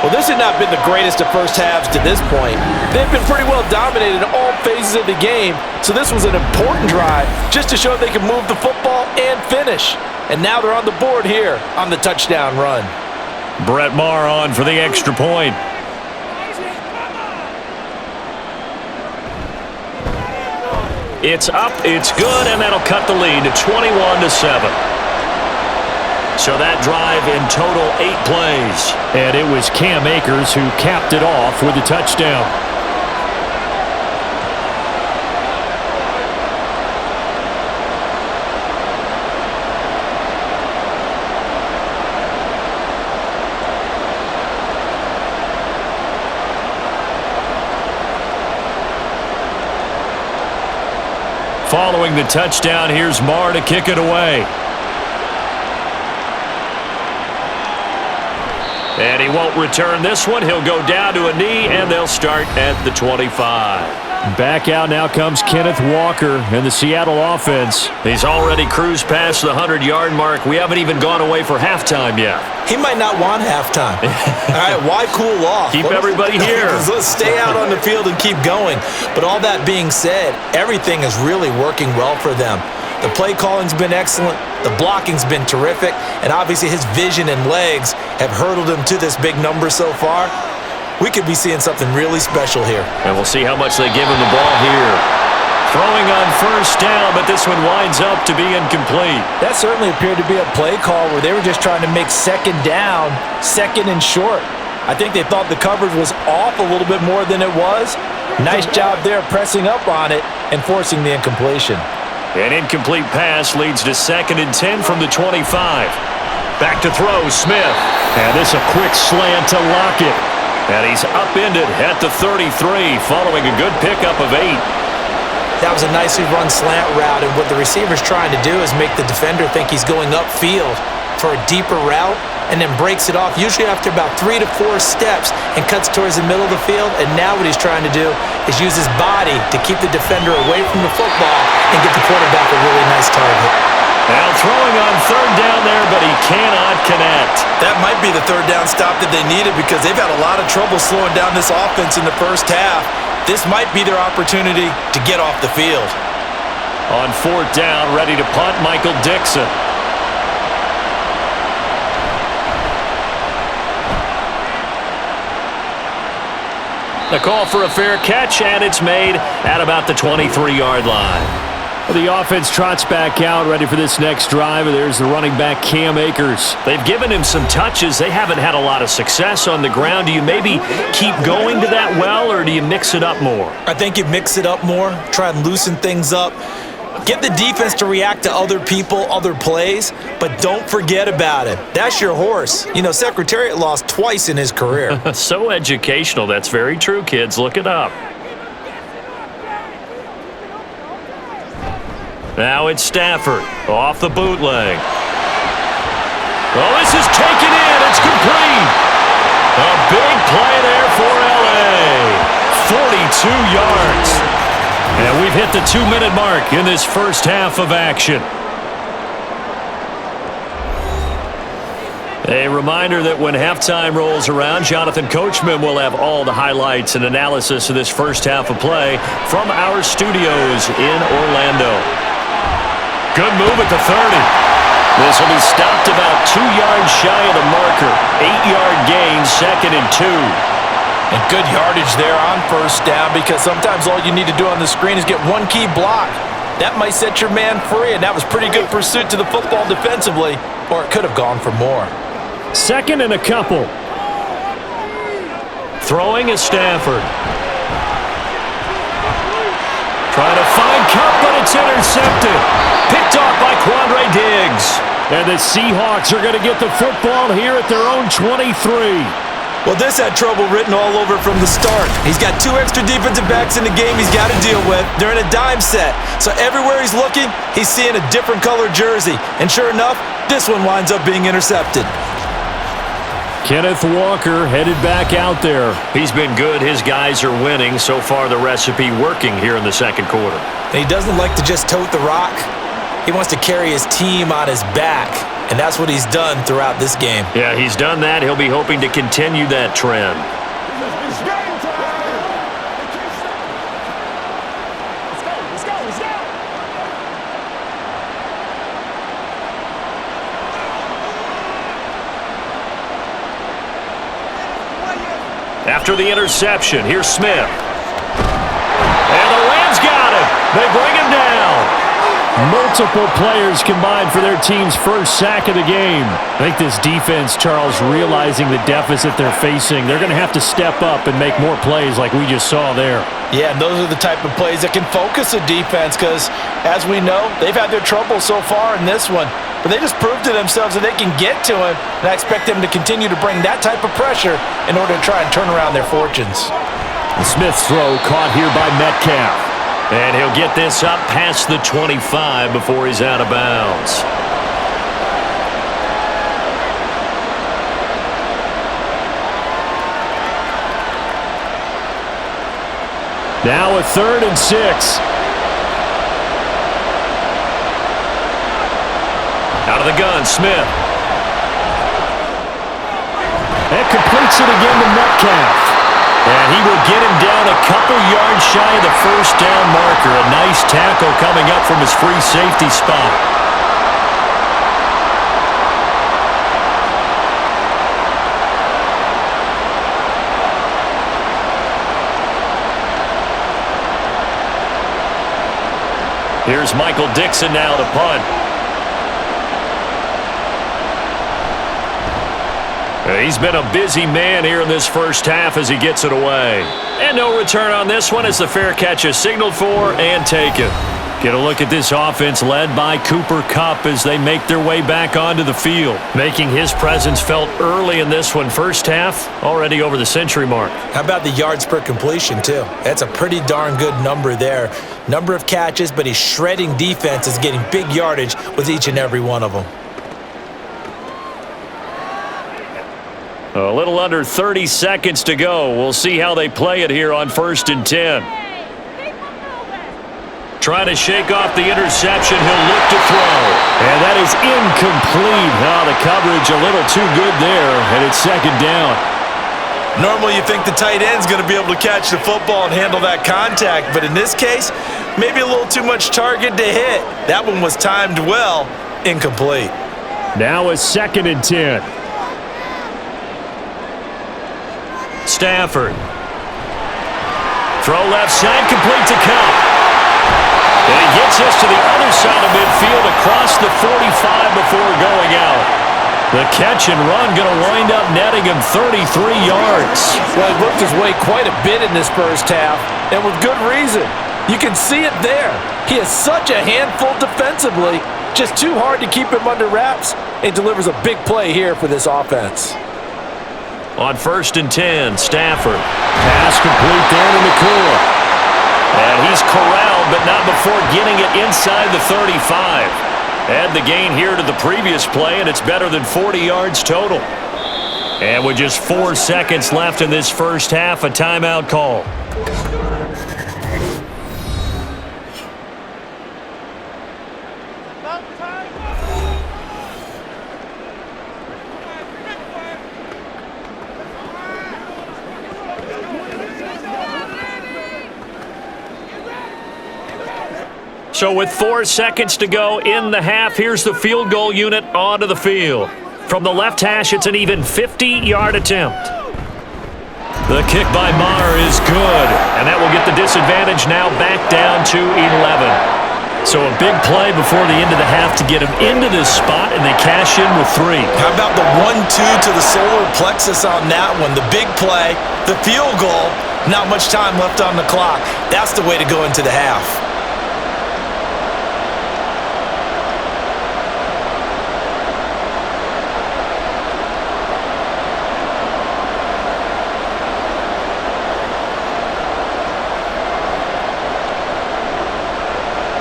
Well, this had not been the greatest of first halves to this point. They've been pretty well dominated in all phases of the game, so this was an important drive just to show they can move the football and finish. And now they're on the board here on the touchdown run.
Brett Maher on for the extra point. It's up, it's good, and that'll cut the lead to 21-7. So that drive in total 8 plays. And it was Cam Akers who capped it off with the touchdown. Following the touchdown, here's Maher to kick it away. And he won't return this one. He'll go down to a knee, and they'll start at the 25. Back out now comes Kenneth Walker and the Seattle offense. He's already cruised past the 100-yard mark. We haven't even gone away for halftime yet.
He might not want halftime. All right, why cool off?
Keep everybody here.
Let's stay out on the field and keep going. But all that being said, everything is really working well for them. The play calling's been excellent, the blocking's been terrific, and obviously his vision and legs have hurdled him to this big number so far. We could be seeing something really special here.
And we'll see how much they give him the ball here. Throwing on first down, but this one winds up to be incomplete.
That certainly appeared to be a play call where they were just trying to make second down, second and short. I think they thought the coverage was off a little bit more than it was. Nice job there pressing up on it and forcing the incompletion.
An incomplete pass leads to 2nd and 10 from the 25. Back to throw, Smith. And this a quick slant to Lockett. And he's upended at the 33, following a good pickup of 8.
That was a nicely run slant route, and what the receiver's trying to do is make the defender think he's going upfield for a deeper route, and then breaks it off, usually after about 3 to 4 steps, and cuts towards the middle of the field. And now what he's trying to do is use his body to keep the defender away from the football and get the quarterback a really nice target.
Now throwing on 3rd down there, but he cannot connect.
That might be the 3rd down stop that they needed, because they've had a lot of trouble slowing down this offense in the first half. This might be their opportunity to get off the field.
On 4th down, ready to punt, Michael Dixon. The call for a fair catch, and it's made at about the 23-yard line. The offense trots back out, ready for this next drive. There's the running back, Cam Akers. They've given him some touches. They haven't had a lot of success on the ground. Do you maybe keep going to that well, or do you mix it up more?
I think you mix it up more, try and loosen things up. Get the defense to react to other people, other plays, but don't forget about it. That's your horse. You know, Secretariat lost twice in his career.
So educational. That's very true, kids. Look it up. Now it's Stafford off the bootleg. Oh, this is taken in. It's complete. A big play there for L.A. 42 yards. And we've hit the 2-minute mark in this first half of action. A reminder that when halftime rolls around, Jonathan Coachman will have all the highlights and analysis of this first half of play from our studios in Orlando. Good move at the 30. This will be stopped about 2 yards shy of the marker. 8-yard gain, 2nd and 2.
And good yardage there on first down, because sometimes all you need to do on the screen is get one key block. That might set your man free, and that was pretty good pursuit to the football defensively, or it could have gone for more.
2nd and a couple. Throwing is Stafford. Trying to find Cup, but it's intercepted. Picked off by Quandre Diggs. And the Seahawks are going to get the football here at their own 23.
Well, this had trouble written all over from the start. He's got 2 extra defensive backs in the game he's got to deal with. They're in a dime set. So everywhere he's looking, he's seeing a different color jersey. And sure enough, this one winds up being intercepted.
Kenneth Walker headed back out there.
He's been good. His guys are winning. So far, the recipe working here in the second quarter.
And he doesn't like to just tote the rock. He wants to carry his team on his back, and that's what he's done throughout this game.
Yeah, he's done that. He'll be hoping to continue that trend. After the interception, here's Smith. And the Rams got him. They bring him down.
Multiple players combined for their team's first sack of the game. I think this defense, Charles, realizing the deficit they're facing, they're going to have to step up and make more plays like we just saw there.
Yeah, and those are the type of plays that can focus a defense because, as we know, they've had their trouble so far in this one. But they just proved to themselves that they can get to him, and I expect them to continue to bring that type of pressure in order to try and turn around their fortunes.
The Smith's throw caught here by Metcalf.
And he'll get this up past the 25 before he's out of bounds.
Now a 3rd and 6.
Out of the gun, Smith.
That completes it again to Metcalf.
And he will get him down a couple yards shy of the first down marker. A nice tackle coming up from his free safety spot. Here's Michael Dixon now to punt. He's been a busy man here in this first half as he gets it away. And no return on this one as the fair catch is signaled for and taken. Get a look at this offense led by Cooper Kupp as they make their way back onto the field. Making his presence felt early in this one. First half, already over the century mark.
How about the yards per completion, too? That's a pretty darn good number there. Number of catches, but he's shredding defenses, getting big yardage with each and every one of them.
A little under 30 seconds to go. We'll see how they play it here on 1st and 10. Trying to shake off the interception. He'll look to throw.
And that is incomplete. The coverage a little too good there, and it's 2nd down.
Normally you think the tight end's going to be able to catch the football and handle that contact, but in this case, maybe a little too much target to hit. That one was timed well, incomplete.
Now a 2nd and 10.
Stafford. Throw left side, complete to Kupp. And he gets us to the other side of midfield across the 45 before going out. The catch and run going to wind up netting him 33 yards.
Well, he worked his way quite a bit in this first half, and with good reason. You can see it there. He is such a handful defensively, just too hard to keep him under wraps, and delivers a big play here for this offense.
On 1st and 10, Stafford.
Pass complete down in the core.
And he's corralled, but not before getting it inside the 35. Add the gain here to the previous play, and it's better than 40 yards total. And with just 4 seconds left in this first half, a timeout call. So with 4 seconds to go in the half, here's the field goal unit onto the field. From the left hash, it's an even 50-yard attempt. The kick by Maher is good, and that will get the disadvantage now back down to 11. So a big play before the end of the half to get him into this spot, and they cash in with 3.
How about the 1-2 to the solar plexus on that one? The big play, the field goal, not much time left on the clock. That's the way to go into the half.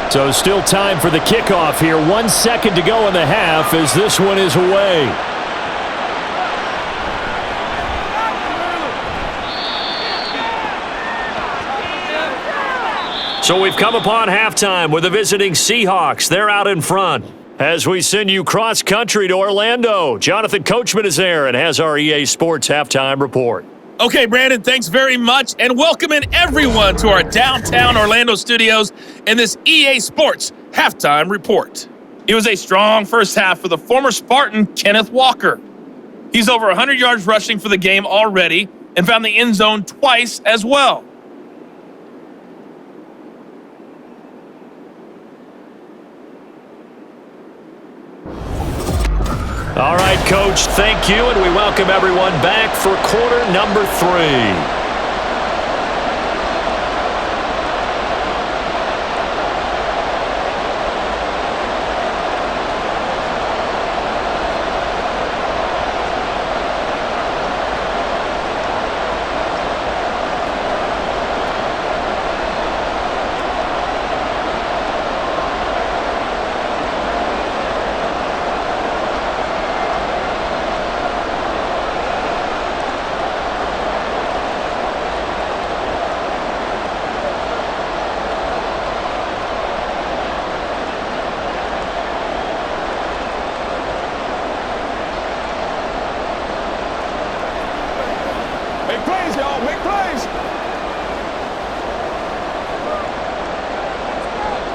So still time for the kickoff here. 1 second to go in the half as this one is away. So we've come upon halftime with the visiting Seahawks. They're out in front. As we send you cross-country to Orlando, Jonathan Coachman is there and has our EA Sports halftime report.
Okay, Brandon, thanks very much, and welcome in everyone to our downtown Orlando studios in this EA Sports halftime report. It was a strong first half for the former Spartan, Kenneth Walker. He's over 100 yards rushing for the game already and found the end zone twice as well.
All right, Coach, thank you, and we welcome everyone back for quarter number 3.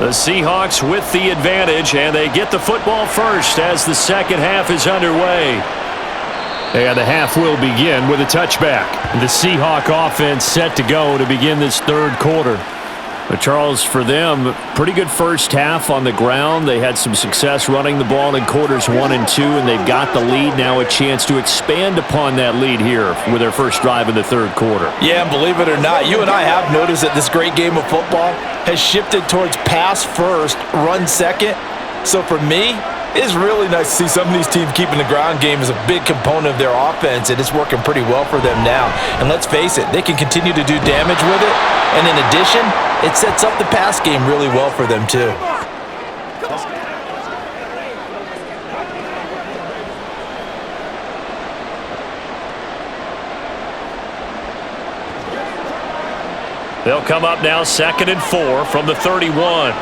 The Seahawks with the advantage, and they get the football first as the second half is underway. And the half will begin with a touchback. The Seahawk offense set to go to begin this third quarter. But Charles, for them, pretty good first half on the ground. They had some success running the ball in quarters 1 and 2, and they've got the lead. Now a chance to expand upon that lead here with their first drive in the third quarter.
Yeah, and believe it or not, you and I have noticed that this great game of football has shifted towards pass first, run second. So for me, it's really nice to see some of these teams keeping the ground game as a big component of their offense, and it's working pretty well for them now. And let's face it, they can continue to do damage with it. And in addition, it sets up the pass game really well for them too.
They'll come up now 2nd and 4 from the 31.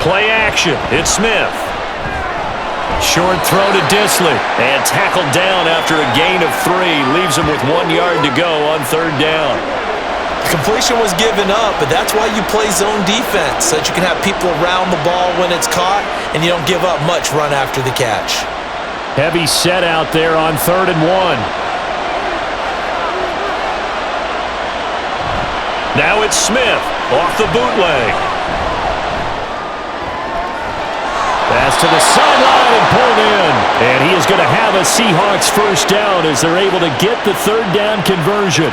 Play action. It's Smith. Short throw to Disley. And tackled down after a gain of 3. Leaves him with 1 yard to go on third down.
Completion was given up, but that's why you play zone defense, so that you can have people around the ball when it's caught, and you don't give up much run after the catch.
Heavy set out there on 3rd and 1. Now it's Smith off the bootleg. Pass to the sideline and pulled in. And he is going to have a Seahawks first down as they're able to get the third down conversion.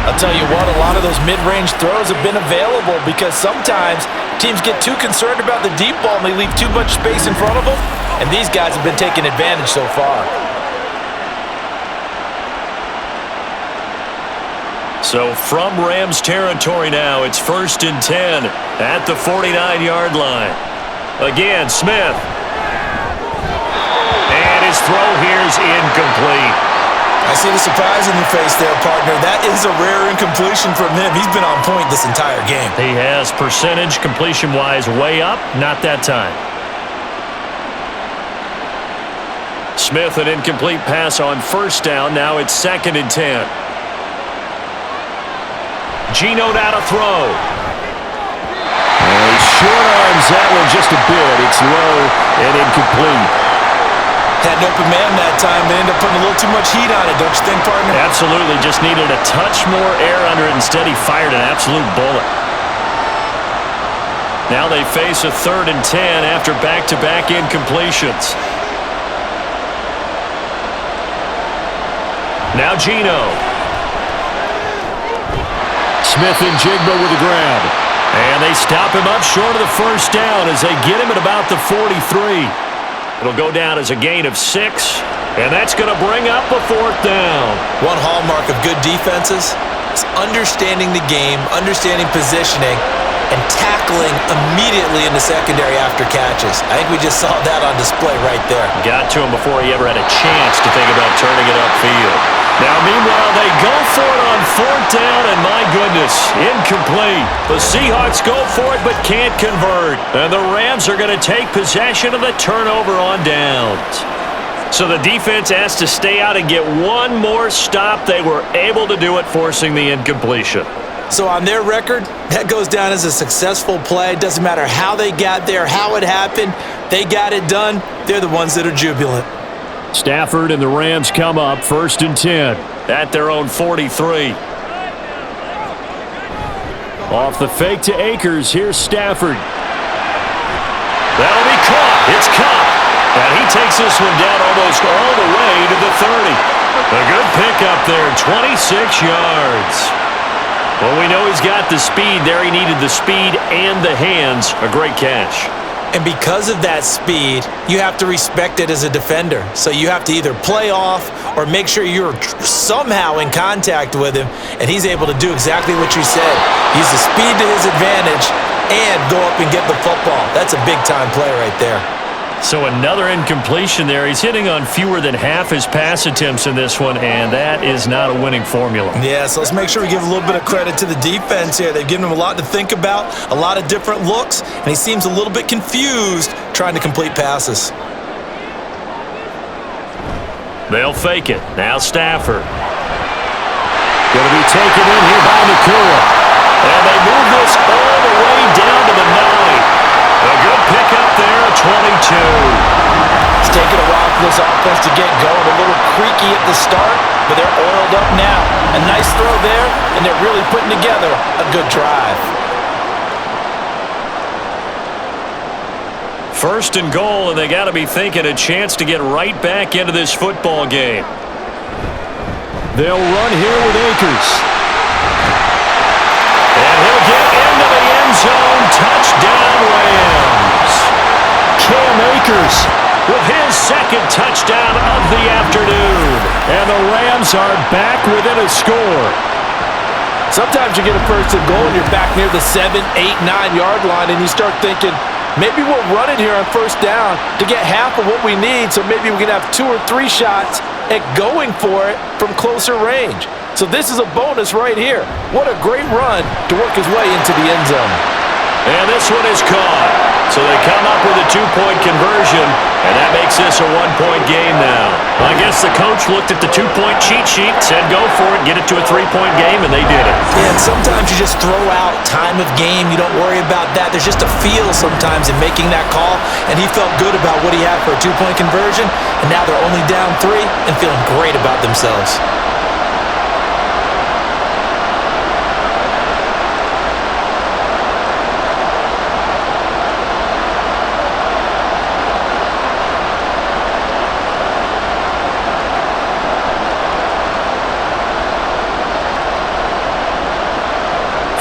I'll tell you what, a lot of those mid-range throws have been available because sometimes teams get too concerned about the deep ball and they leave too much space in front of them. And these guys have been taking advantage so far.
So from Rams territory now, it's 1st and 10 at the 49-yard line. Again, Smith. And his throw here's incomplete.
I see the surprise in your face there, partner. That is a rare incompletion from him. He's been on point this entire game.
He has percentage completion-wise way up, not that time. Smith, an incomplete pass on first down. Now it's 2nd and 10. Geno out of throw.
He short arms that one just a bit. It's low and incomplete.
Had an open man that time. They ended up putting a little too much heat on it, don't you think, partner?
Absolutely. Just needed a touch more air under it. Instead, he fired an absolute bullet. Now they face a 3rd and 10 after back-to-back incompletions. Now Geno. Smith and Jigba with the grab. And they stop him up short of the first down as they get him at about the 43. It'll go down as a gain of 6, and that's going to bring up a 4th down.
One hallmark of good defenses is understanding the game, understanding positioning, and tackling immediately in the secondary after catches. I think we just saw that on display right there.
Got to him before he ever had a chance to think about turning it upfield. Now, meanwhile, they go for it on fourth down, and my goodness, incomplete. The Seahawks go for it but can't convert. And the Rams are going to take possession of the turnover on downs. So the defense has to stay out and get one more stop. They were able to do it, forcing the incompletion.
So on their record, that goes down as a successful play. Doesn't matter how they got there, how it happened. They got it done. They're the ones that are jubilant.
Stafford and the Rams come up 1st and 10 at their own 43. Off the fake to Akers, here's Stafford. That'll be caught. It's caught. And he takes this one down almost all the way to the 30. A good pickup there, 26 yards. Well, we know he's got the speed there. He needed the speed and the hands. A great catch.
And because of that speed, you have to respect it as a defender. So you have to either play off or make sure you're somehow in contact with him, and he's able to do exactly what you said. Use the speed to his advantage and go up and get the football. That's a big-time play right there.
So another incompletion there. He's hitting on fewer than half his pass attempts in this one, and that is not a winning formula.
Yeah, so let's make sure we give a little bit of credit to the defense here. They've given him a lot to think about, a lot of different looks, and he seems a little bit confused trying to complete passes.
They'll fake it. Now Stafford. Going to be taken in here by Nakua. And they move this all the way down to the 9. A good pickup there, 22.
It's taken a while for this offense to get going. A little creaky at the start, but they're oiled up now. A nice throw there, and they're really putting together a good drive.
1st and goal, and they got to be thinking a chance to get right back into this football game. They'll run here with Akers. And he'll get into the end zone. Touchdown, Rams. Cam Akers with his second touchdown of the afternoon. And the Rams are back within a score.
Sometimes you get a 1st and goal and you're back near the 7, 8, 9-yard line, and you start thinking, maybe we'll run it here on 1st down to get half of what we need, so maybe we can have 2 or 3 shots at going for it from closer range. So this is a bonus right here. What a great run to work his way into the end zone.
And this one is caught. So they come up with a 2-point conversion, and that makes this a 1-point game now. I guess the coach looked at the 2-point cheat sheet, said go for it, get it to a 3-point game, and they did it.
Yeah, and sometimes you just throw out time of game. You don't worry about that. There's just a feel sometimes in making that call, and he felt good about what he had for a 2-point conversion, and now they're only down 3 and feeling great about themselves.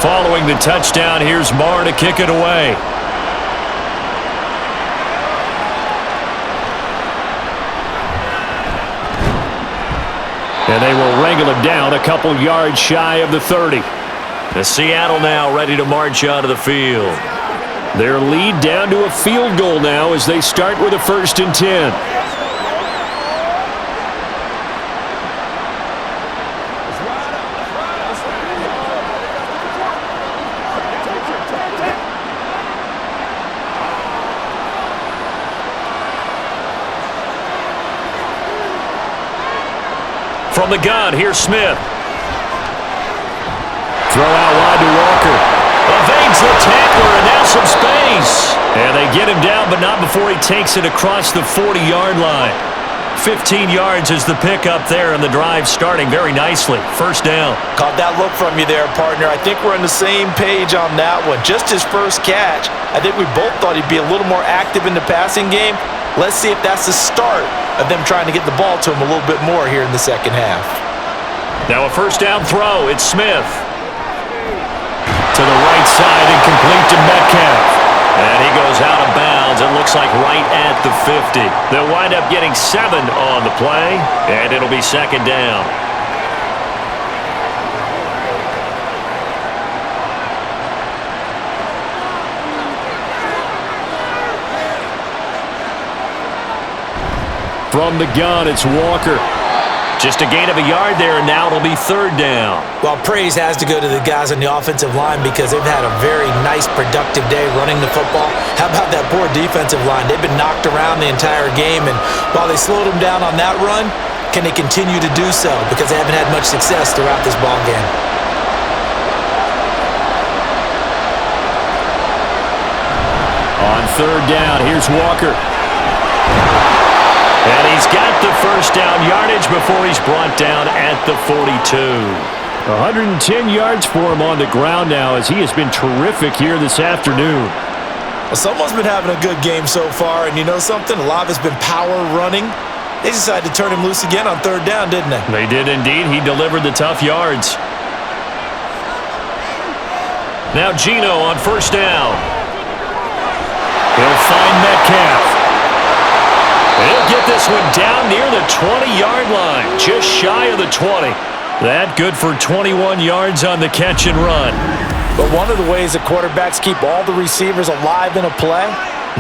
Following the touchdown, here's Marr to kick it away. And they will wrangle him down a couple yards shy of the 30. The Seattle now ready to march out of the field. Their lead down to a field goal now as they start with a 1st and 10. From the gun, here's Smith. Throw out wide to Walker. Evades the tackler, and now some space. And they get him down, but not before he takes it across the 40-yard line. 15 yards is the pickup there, and the drive starting very nicely. 1st down.
Caught that look from you there, partner. I think we're on the same page on that one. Just his first catch. I think we both thought he'd be a little more active in the passing game. Let's see if that's the start of them trying to get the ball to him a little bit more here in the second half.
Now a 1st down throw. It's Smith. To the right side and complete to Metcalf. And he goes out of bounds. It looks like right at the 50. They'll wind up getting 7 on the play, and it'll be 2nd down. From the gun, it's Walker. Just a gain of a yard there, and now it'll be third down.
Well, praise has to go to the guys on the offensive line because they've had a very nice, productive day running the football. How about that poor defensive line? They've been knocked around the entire game, and while they slowed them down on that run, can they continue to do so? Because they haven't had much success throughout this ball game.
On third down, here's Walker. And he's got the first down yardage before he's brought down at the 42. 110 yards for him on the ground now as he has been terrific here this afternoon.
Well, someone's been having a good game so far, and you know something? A lot of it's been power running. They decided to turn him loose again on third down, didn't they?
They did indeed. He delivered the tough yards. Now Geno on first down. He'll find Metcalf. He'll get this one down near the 20-yard line, just shy of the 20. That good for 21 yards on the catch and run.
But one of the ways that quarterbacks keep all the receivers alive in a play,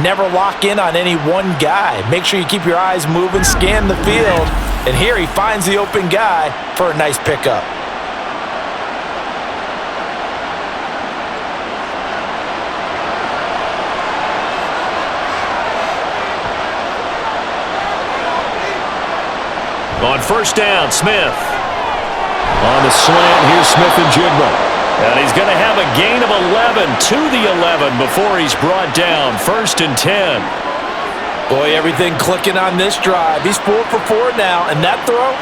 never lock in on any one guy. Make sure you keep your eyes moving, scan the field, and here he finds the open guy for a nice pickup.
On first down, Smith. On the slant, here's Smith and Jigba. And he's going to have a gain of 11 to the 11 before he's brought down. First and 10.
Boy, everything clicking on this drive. He's 4 for 4 now, and that throw,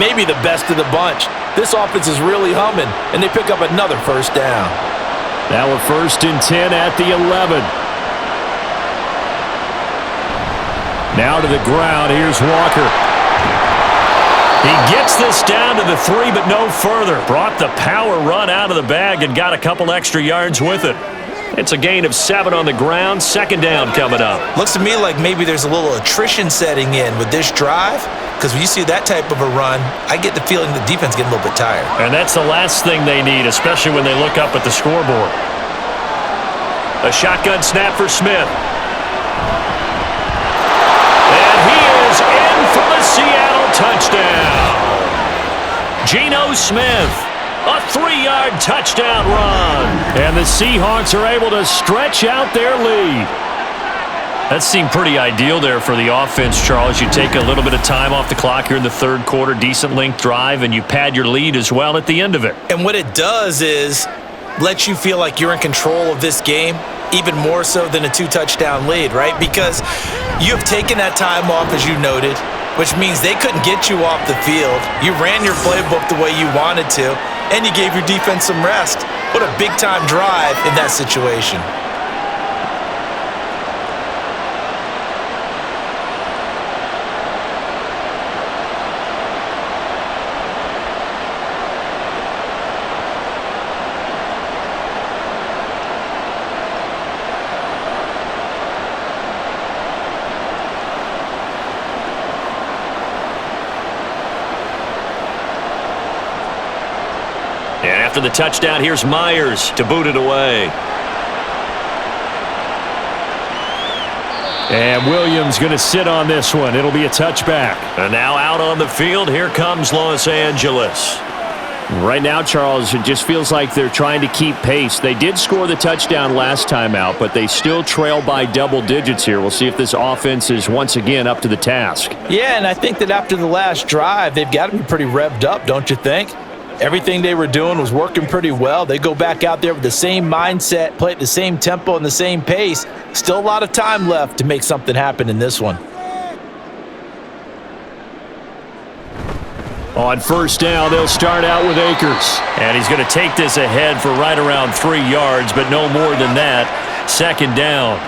maybe the best of the bunch. This offense is really humming, and they pick up another first down.
Now a first and 10 at the 11. Now to the ground, here's Walker. He gets this down to the 3, but no further. Brought the power run out of the bag and got a couple extra yards with it. It's a gain of 7 on the ground. Second down coming up.
Looks to me like maybe there's a little attrition setting in with this drive, because when you see that type of a run, I get the feeling the defense getting a little bit tired.
And that's the last thing they need, especially when they look up at the scoreboard. A shotgun snap for Smith. And he is in for the Seattle touchdown. Geno Smith, a 3-yard touchdown run. And the Seahawks are able to stretch out their lead. That seemed pretty ideal there for the offense, Charles. You take a little bit of time off the clock here in the third quarter, decent length drive, and you pad your lead as well at the end of it.
And what it does is let you feel like you're in control of this game, even more so than a 2-touchdown lead, right? Because you have taken that time off, as you noted, which means they couldn't get you off the field. You ran your playbook the way you wanted to, and you gave your defense some rest. What a big-time drive in that situation.
And after the touchdown, here's Myers to boot it away. And Williams going to sit on this one. It'll be a touchback. And now out on the field, here comes Los Angeles.
Right now, Charles, it just feels like they're trying to keep pace. They did score the touchdown last time out, but they still trail by double digits here. We'll see if this offense is once again up to the task.
Yeah, and I think that after the last drive, they've got to be pretty revved up, don't you think? Everything they were doing was working pretty well. They go back out there with the same mindset, play at the same tempo and the same pace. Still a lot of time left to make something happen in this one.
On first down, they'll start out with Akers. And he's going to take this ahead for right around 3 yards, but no more than that. Second down.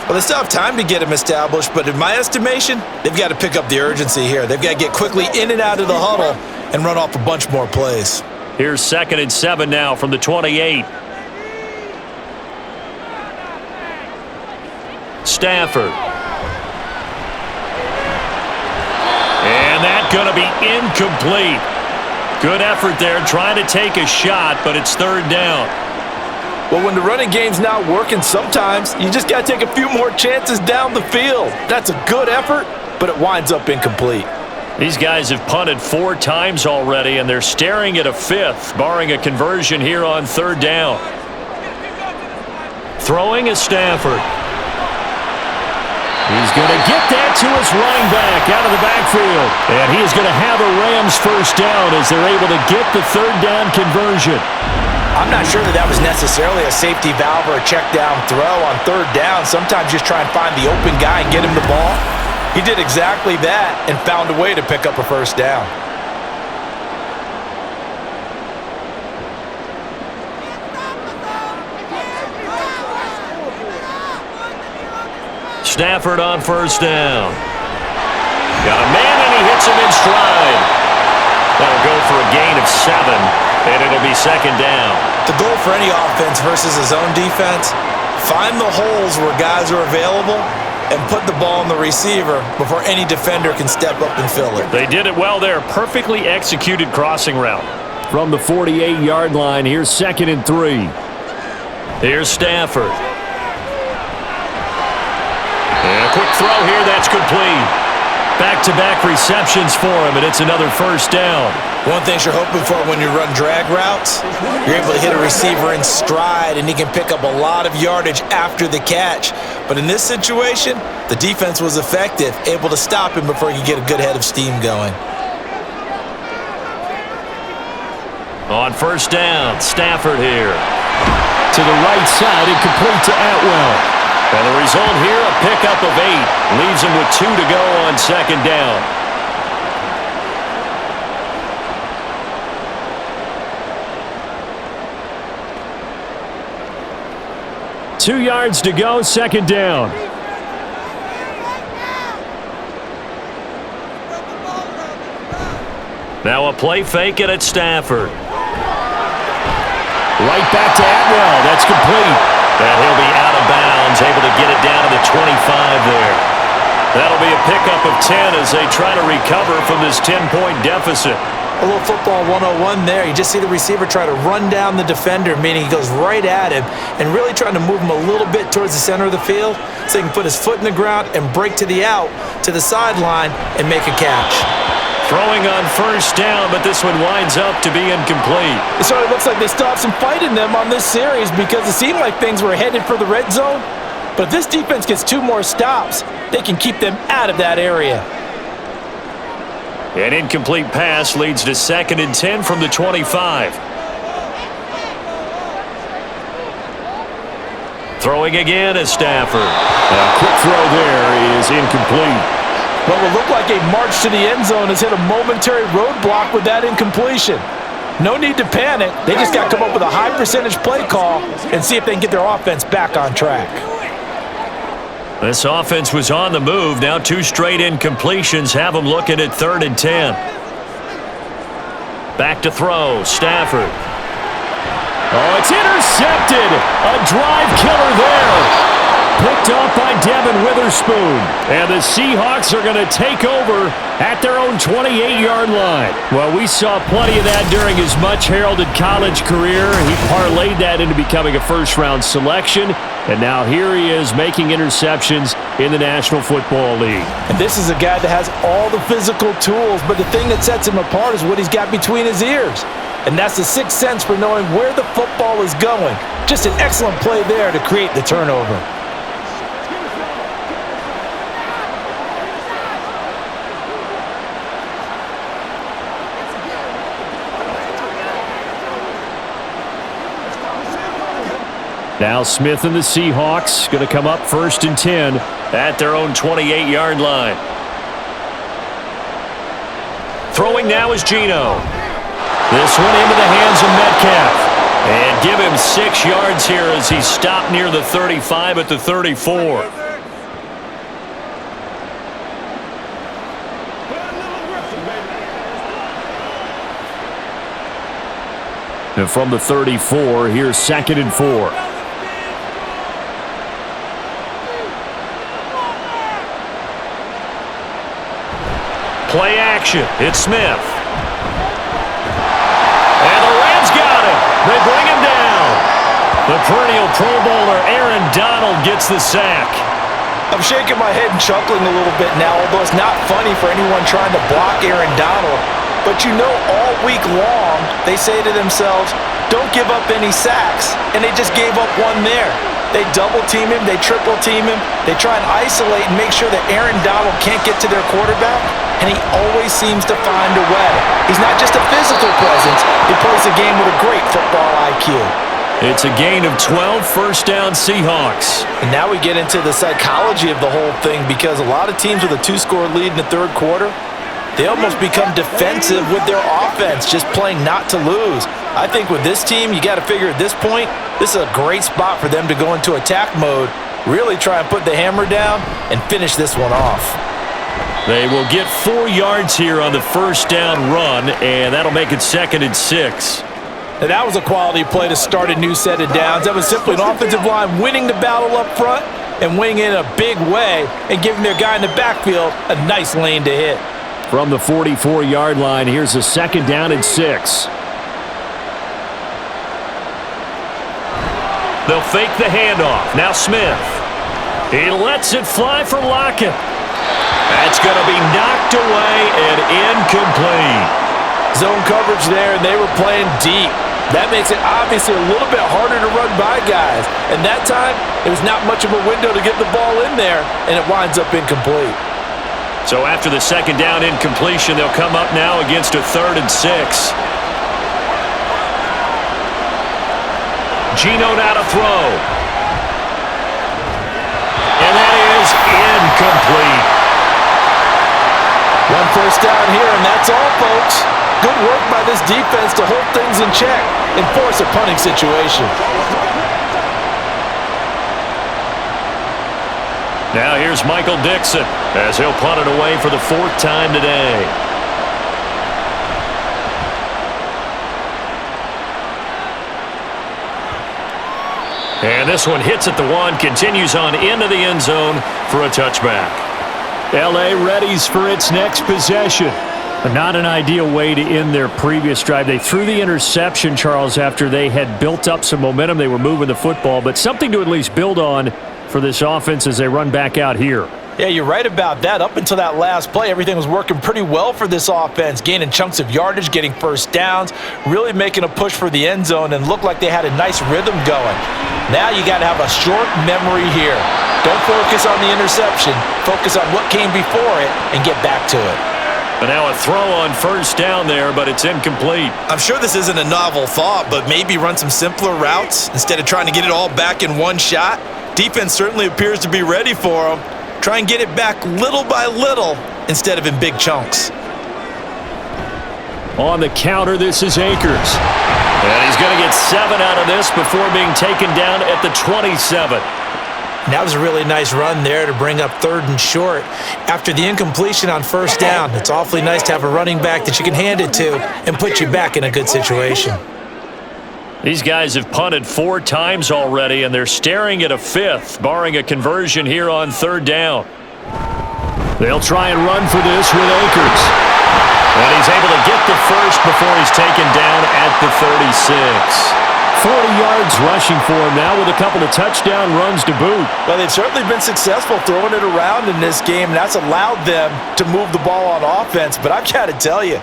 Well, they still have time to get him established, but in my estimation, they've got to pick up the urgency here. They've got to get quickly in and out of the huddle and run off a bunch more plays.
Here's 2nd and 7 now from the 28. Stafford. And that's going to be incomplete. Good effort there trying to take a shot, but it's third down.
Well, when the running game's not working, sometimes you just got to take a few more chances down the field. That's a good effort, but it winds up incomplete.
These guys have punted 4 times already, and they're staring at a 5th, barring a conversion here on 3rd down. Throwing is Stafford. He's going to get that to his running back out of the backfield. And he is going to have a Rams first down as they're able to get the 3rd down conversion.
I'm not sure that was necessarily a safety valve or a check down throw on 3rd down. Sometimes just try and find the open guy and get him the ball. He did exactly that and found a way to pick up a first down.
Stafford on first down. Got a man, and he hits him in stride. That'll go for a gain of 7, and it'll be 2nd down.
The goal for any offense versus his own defense, find the holes where guys are available and put the ball on the receiver before any defender can step up and fill it.
They did it well there. Perfectly executed crossing route. From the 48-yard line, here's 2nd and 3. Here's Stafford. And a quick throw here, that's complete. Back-to-back receptions for him, and it's another first down.
One thing you're hoping for when you run drag routes, you're able to hit a receiver in stride, and he can pick up a lot of yardage after the catch. But in this situation, the defense was effective, able to stop him before he could get a good head of steam going.
On first down, Stafford here. To the right side and complete to Atwell. And the result here, a pickup of 8. Leaves him with 2 to go on 2nd down. Two yards to go, 2nd down. Now a play fake it at Stafford. Right back to Atwell. That's complete. And he'll be out of bounds, able to get it down to the 25 there. That'll be a pickup of 10 as they try to recover from this 10-point deficit.
A little football 101 there. You just see the receiver try to run down the defender, meaning he goes right at him and really trying to move him a little bit towards the center of the field so he can put his foot in the ground and break to the out, to the sideline, and make a catch.
Throwing on first down, but this one winds up to be incomplete.
It sort of looks like they still have some fight in them on this series because it seemed like things were headed for the red zone. But if this defense gets 2 more stops, they can keep them out of that area.
An incomplete pass leads to 2nd and 10 from the 25. Throwing again is Stafford. A quick throw there is incomplete.
What will look like a march to the end zone has hit a momentary roadblock with that incompletion. No need to panic. They just got to come up with a high percentage play call and see if they can get their offense back on track.
This offense was on the move. Now 2 straight incompletions have them looking at 3rd and 10. Back to throw. Stafford. Oh, it's intercepted. A drive killer there. Picked off by Devin Witherspoon. And the Seahawks are going to take over at their own 28-yard line. Well, we saw plenty of that during his much-heralded college career. He parlayed that into becoming a first-round selection. And now here he is making interceptions in the National Football League.
And this is a guy that has all the physical tools, but the thing that sets him apart is what he's got between his ears. And that's the sixth sense for knowing where the football is going. Just an excellent play there to create the turnover.
Now Smith and the Seahawks going to come up 1st and 10 at their own 28-yard line. Throwing now is Geno. This one into the hands of Metcalf. And give him 6 yards here as he stopped near the 35 at the 34. And from the 34, here's 2nd and 4. Play action. It's Smith. And the Rams got him. They bring him down. The perennial Pro Bowler Aaron Donald gets the sack.
I'm shaking my head and chuckling a little bit now, although it's not funny for anyone trying to block Aaron Donald. But you know, all week long, they say to themselves, don't give up any sacks, and they just gave up one there. They double-team him, they triple-team him, they try and isolate and make sure that Aaron Donald can't get to their quarterback, and he always seems to find a way. He's not just a physical presence, he plays the game with a great football IQ.
It's a gain of 12, first down Seahawks.
And now we get into the psychology of the whole thing, because a lot of teams with a 2-score lead in the third quarter, they almost become defensive with their offense, just playing not to lose. I think with this team, you got to figure at this point, this is a great spot for them to go into attack mode, really try and put the hammer down and finish this one off.
They will get 4 yards here on the first down run, and that'll make it 2nd and 6.
Now that was a quality play to start a new set of downs. That was simply an offensive line winning the battle up front and winning it in a big way and giving their guy in the backfield a nice lane to hit.
From the 44-yard line, here's a 2nd down and 6. They'll fake the handoff. Now Smith. He lets it fly for Lockett. That's going to be knocked away and incomplete.
Zone coverage there, and they were playing deep. That makes it obviously a little bit harder to run by guys. And that time, it was not much of a window to get the ball in there, and it winds up incomplete.
So after the 2nd down incompletion, they'll come up now against a 3rd and 6. Geno now to throw. And that is incomplete.
One first down here, and that's all, folks. Good work by this defense to hold things in check and force a punting situation.
Now here's Michael Dixon as he'll punt it away for the 4th time today. And this one hits at the 1, continues on into the end zone for a touchback. L.A. readies for its next possession. But not an ideal way to end their previous drive. They threw the interception, Charles, after they had built up some momentum. They were moving the football, but something to at least build on for this offense as they run back out here.
Yeah, you're right about that. Up until that last play, everything was working pretty well for this offense, gaining chunks of yardage, getting first downs, really making a push for the end zone, and looked like they had a nice rhythm going. Now you got to have a short memory here. Don't focus on the interception. Focus on what came before it and get back to it.
But now a throw on first down there, but it's incomplete.
I'm sure this isn't a novel thought, but maybe run some simpler routes instead of trying to get it all back in one shot. Defense certainly appears to be ready for them. Try and get it back little by little instead of in big chunks.
On the counter, this is Akers. And he's going to get 7 out of this before being taken down at the 27.
And that was a really nice run there to bring up 3rd and short. After the incompletion on first down, it's awfully nice to have a running back that you can hand it to and put you back in a good situation.
These guys have punted 4 times already, and they're staring at a 5th, barring a conversion here on 3rd down. They'll try and run for this with Akers. And he's able to get the first before he's taken down at the 36. 40 yards rushing for him now with a couple of touchdown runs to boot.
Well, they've certainly been successful throwing it around in this game, and that's allowed them to move the ball on offense. But I've got to tell you,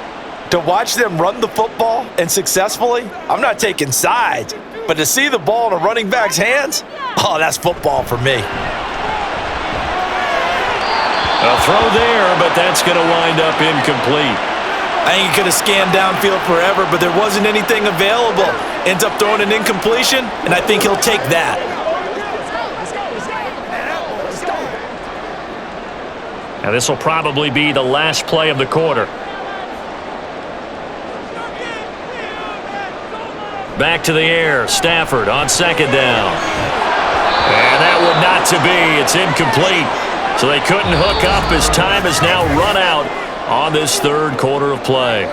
to watch them run the football and successfully, I'm not taking sides, but to see the ball in a running back's hands, oh, that's football for me.
A throw there, but that's going to wind up incomplete.
I think he could have scanned downfield forever, but there wasn't anything available. Ends up throwing an incompletion, and I think he'll take that.
Now this will probably be the last play of the quarter. Back to the air, Stafford on 2nd down. And that would not to be. It's incomplete. So they couldn't hook up as time has now run out on this 3rd quarter of play.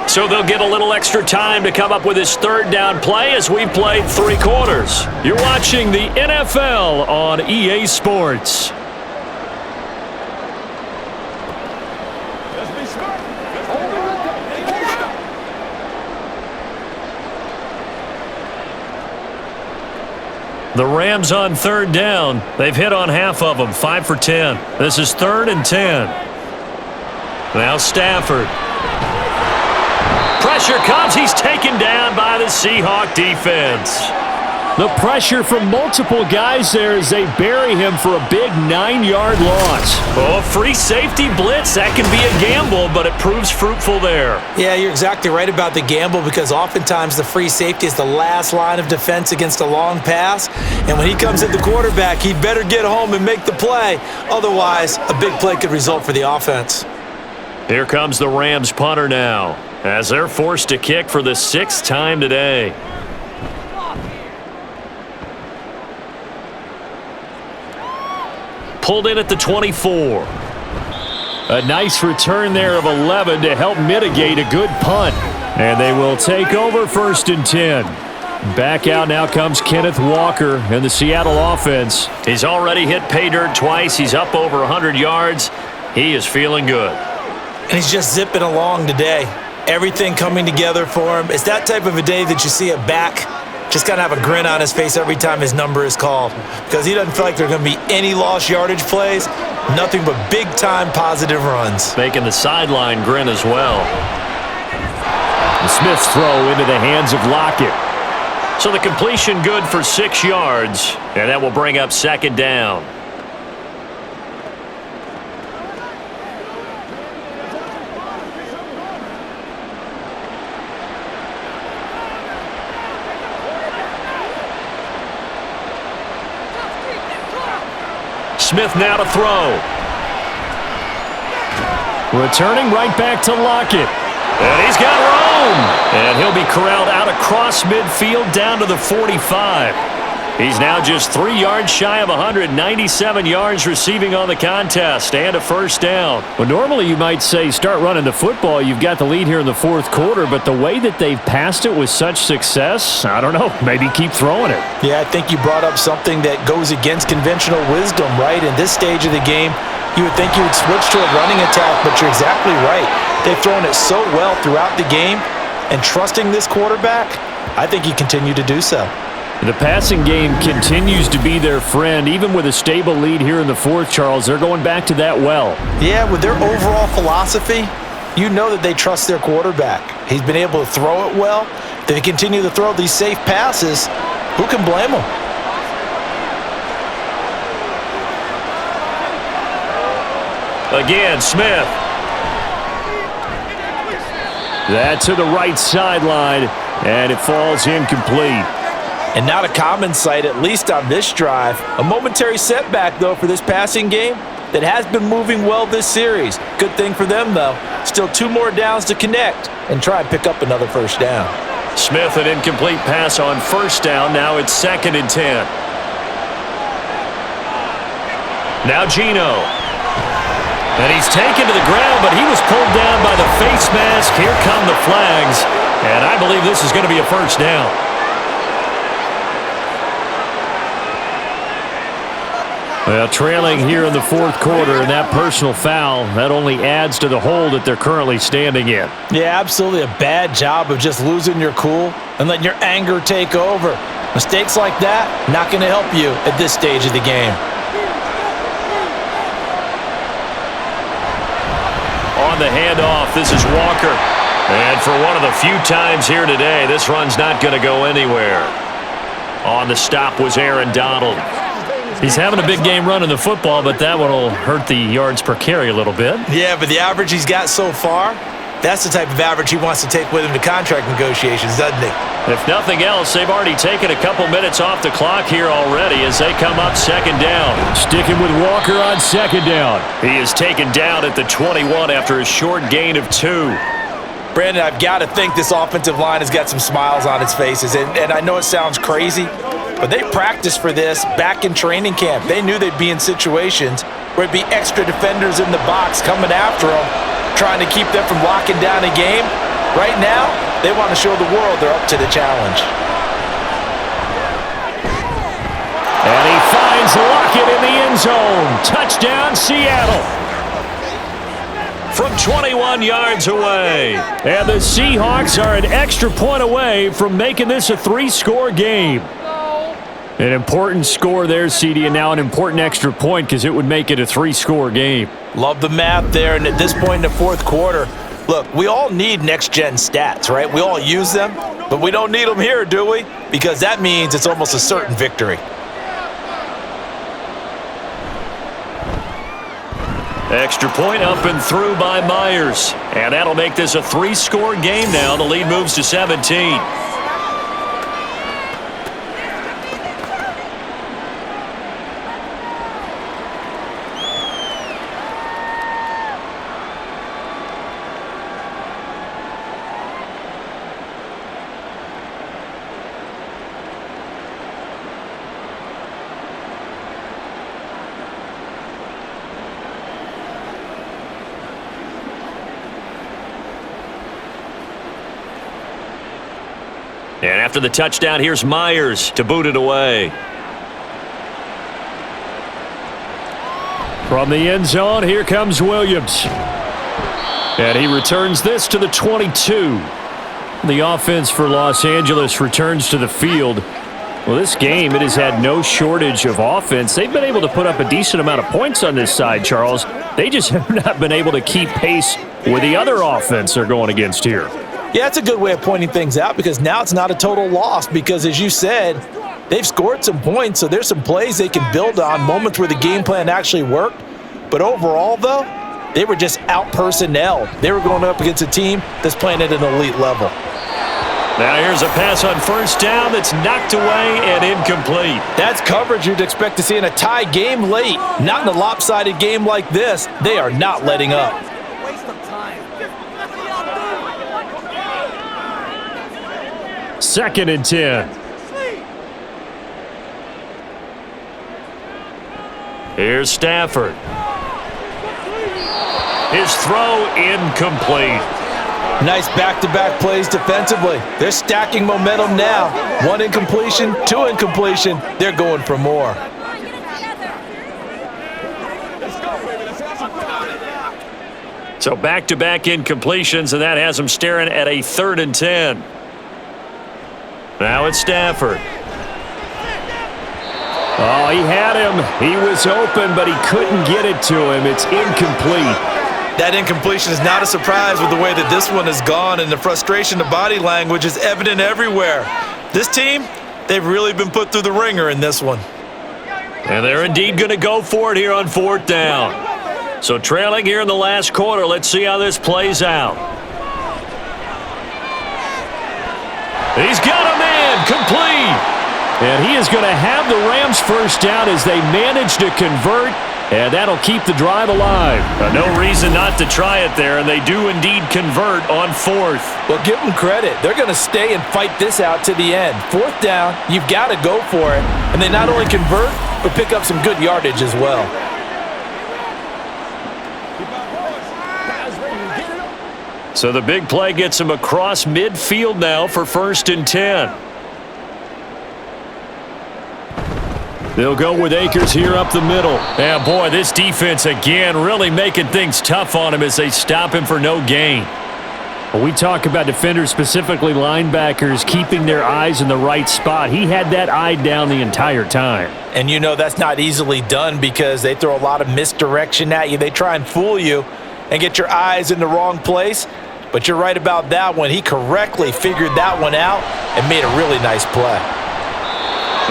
So they'll get a little extra time to come up with this 3rd down play as we played 3 quarters. You're watching the NFL on EA Sports. The Rams on third down. They've hit on half of them, 5 for 10. This is 3rd and 10. Now Stafford. Pressure comes. He's taken down by the Seahawk defense. The pressure from multiple guys there as they bury him for a big 9-yard loss. Oh, free safety blitz. That can be a gamble, but it proves fruitful there.
Yeah, you're exactly right about the gamble because oftentimes the free safety is the last line of defense against a long pass. And when he comes at the quarterback, he better get home and make the play. Otherwise, a big play could result for the offense.
Here comes the Rams punter now as they're forced to kick for the 6th time today. Pulled in at the 24. A nice return there of 11 to help mitigate a good punt. And they will take over 1st and 10. Back out now comes Kenneth Walker and the Seattle offense. He's already hit pay dirt twice. He's up over 100 yards. He is feeling good.
And he's just zipping along today. Everything coming together for him. It's that type of a day that you see a back just kind of have a grin on his face every time his number is called because he doesn't feel like there are going to be any lost yardage plays, nothing but big-time positive runs.
Making the sideline grin as well. And Smith's throw into the hands of Lockett. So the completion good for 6 yards, and that will bring up 2nd down. Smith now to throw. Returning right back to Lockett. And he's got room. And he'll be corralled out across midfield down to the 45. He's now just 3 yards shy of 197 yards receiving on the contest and a 1st down. Well, normally you might say start running the football. You've got the lead here in the 4th quarter, but the way that they've passed it with such success, I don't know, maybe keep throwing it.
Yeah, I think you brought up something that goes against conventional wisdom, right? In this stage of the game, you would think you would switch to a running attack, but you're exactly right. They've thrown it so well throughout the game, and trusting this quarterback, I think you continue to do so.
The passing game continues to be their friend. Even with a stable lead here in the 4th, Charles, they're going back to that well.
Yeah, with their overall philosophy, you know that they trust their quarterback. He's been able to throw it well. They continue to throw these safe passes. Who can blame them?
Again, Smith. That to the right sideline, and it falls incomplete.
And not a common sight, at least on this drive. A momentary setback, though, for this passing game that has been moving well this series. Good thing for them, though. Still 2 more downs to connect and try and pick up another 1st down.
Smith, an incomplete pass on 1st down. Now it's 2nd and 10. Now Geno. And he's taken to the ground, but he was pulled down by the face mask. Here come the flags. And I believe this is going to be a 1st down. Well, trailing here in the 4th quarter, and that personal foul, that only adds to the hole that they're currently standing in.
Yeah, absolutely a bad job of just losing your cool and letting your anger take over. Mistakes like that, not going to help you at this stage of the game.
On the handoff, this is Walker. And for one of the few times here today, this run's not going to go anywhere. On the stop was Aaron Donald. He's having a big game running the football, but that one will hurt the yards per carry a little bit.
Yeah, but the average he's got so far, that's the type of average he wants to take with him to contract negotiations, doesn't he?
If nothing else, they've already taken a couple minutes off the clock here already as they come up 2nd down. Sticking with Walker on 2nd down. He is taken down at the 21 after a short gain of 2.
Brandon, I've got to think this offensive line has got some smiles on its faces, and I know it sounds crazy, but they practiced for this back in training camp. They knew they'd be in situations where it'd be extra defenders in the box coming after them, trying to keep them from locking down a game. Right now, they want to show the world they're up to the challenge.
And he finds Lockett in the end zone. Touchdown, Seattle. From 21 yards away. And the Seahawks are an extra point away from making this a 3-score game. An important score there, CD, and now an important extra point because it would make it a 3-score game.
Love the math there, and at this point in the fourth quarter, look, we all need next-gen stats, right? We all use them, but we don't need them here, do we? Because that means it's almost a certain victory.
Extra point up and through by Myers. And that'll make this a 3-score game now. The lead moves to 17. And after the touchdown, here's Myers to boot it away. From the end zone, here comes Williams. And he returns this to the 22. The offense for Los Angeles returns to the field. Well, this game, it has had no shortage of offense. They've been able to put up a decent amount of points on this side, Charles. They just have not been able to keep pace with the other offense they're going against here.
Yeah, that's a good way of pointing things out because now it's not a total loss because, as you said, they've scored some points, so there's some plays they can build on, moments where the game plan actually worked. But overall, though, they were just out-personnelled. They were going up against a team that's playing at an elite level.
Now here's a pass on first down that's knocked away and incomplete.
That's coverage you'd expect to see in a tie game late. Not in a lopsided game like this. They are not letting up.
Second and 10. Here's Stafford. His throw incomplete.
Nice back-to-back plays defensively. They're stacking momentum now. 1 incompletion, 2 incompletion. They're going for more.
So back-to-back incompletions, and that has them staring at a 3rd and 10. Now it's Stafford. Oh, he had him. He was open, but he couldn't get it to him. It's incomplete.
That incompletion is not a surprise with the way that this one has gone, and the frustration, the body language is evident everywhere. This team, they've really been put through the ringer in this one.
And they're indeed going to go for it here on 4th down. So trailing here in the last quarter, let's see how this plays out. He's got a man, complete. And he is going to have the Rams first down as they manage to convert, and that'll keep the drive alive. No reason not to try it there, and they do indeed convert on 4th.
Well, give them credit. They're going to stay and fight this out to the end. 4th down, you've got to go for it. And they not only convert, but pick up some good yardage as well.
So the big play gets him across midfield now for 1st and 10. They'll go with Akers here up the middle. Yeah, boy, this defense again really making things tough on him as they stop him for no gain. When we talk about defenders, specifically linebackers, keeping their eyes in the right spot, he had that eye down the entire time.
And you know that's not easily done because they throw a lot of misdirection at you. They try and fool you and get your eyes in the wrong place. But you're right about that one. He correctly figured that one out and made a really nice play.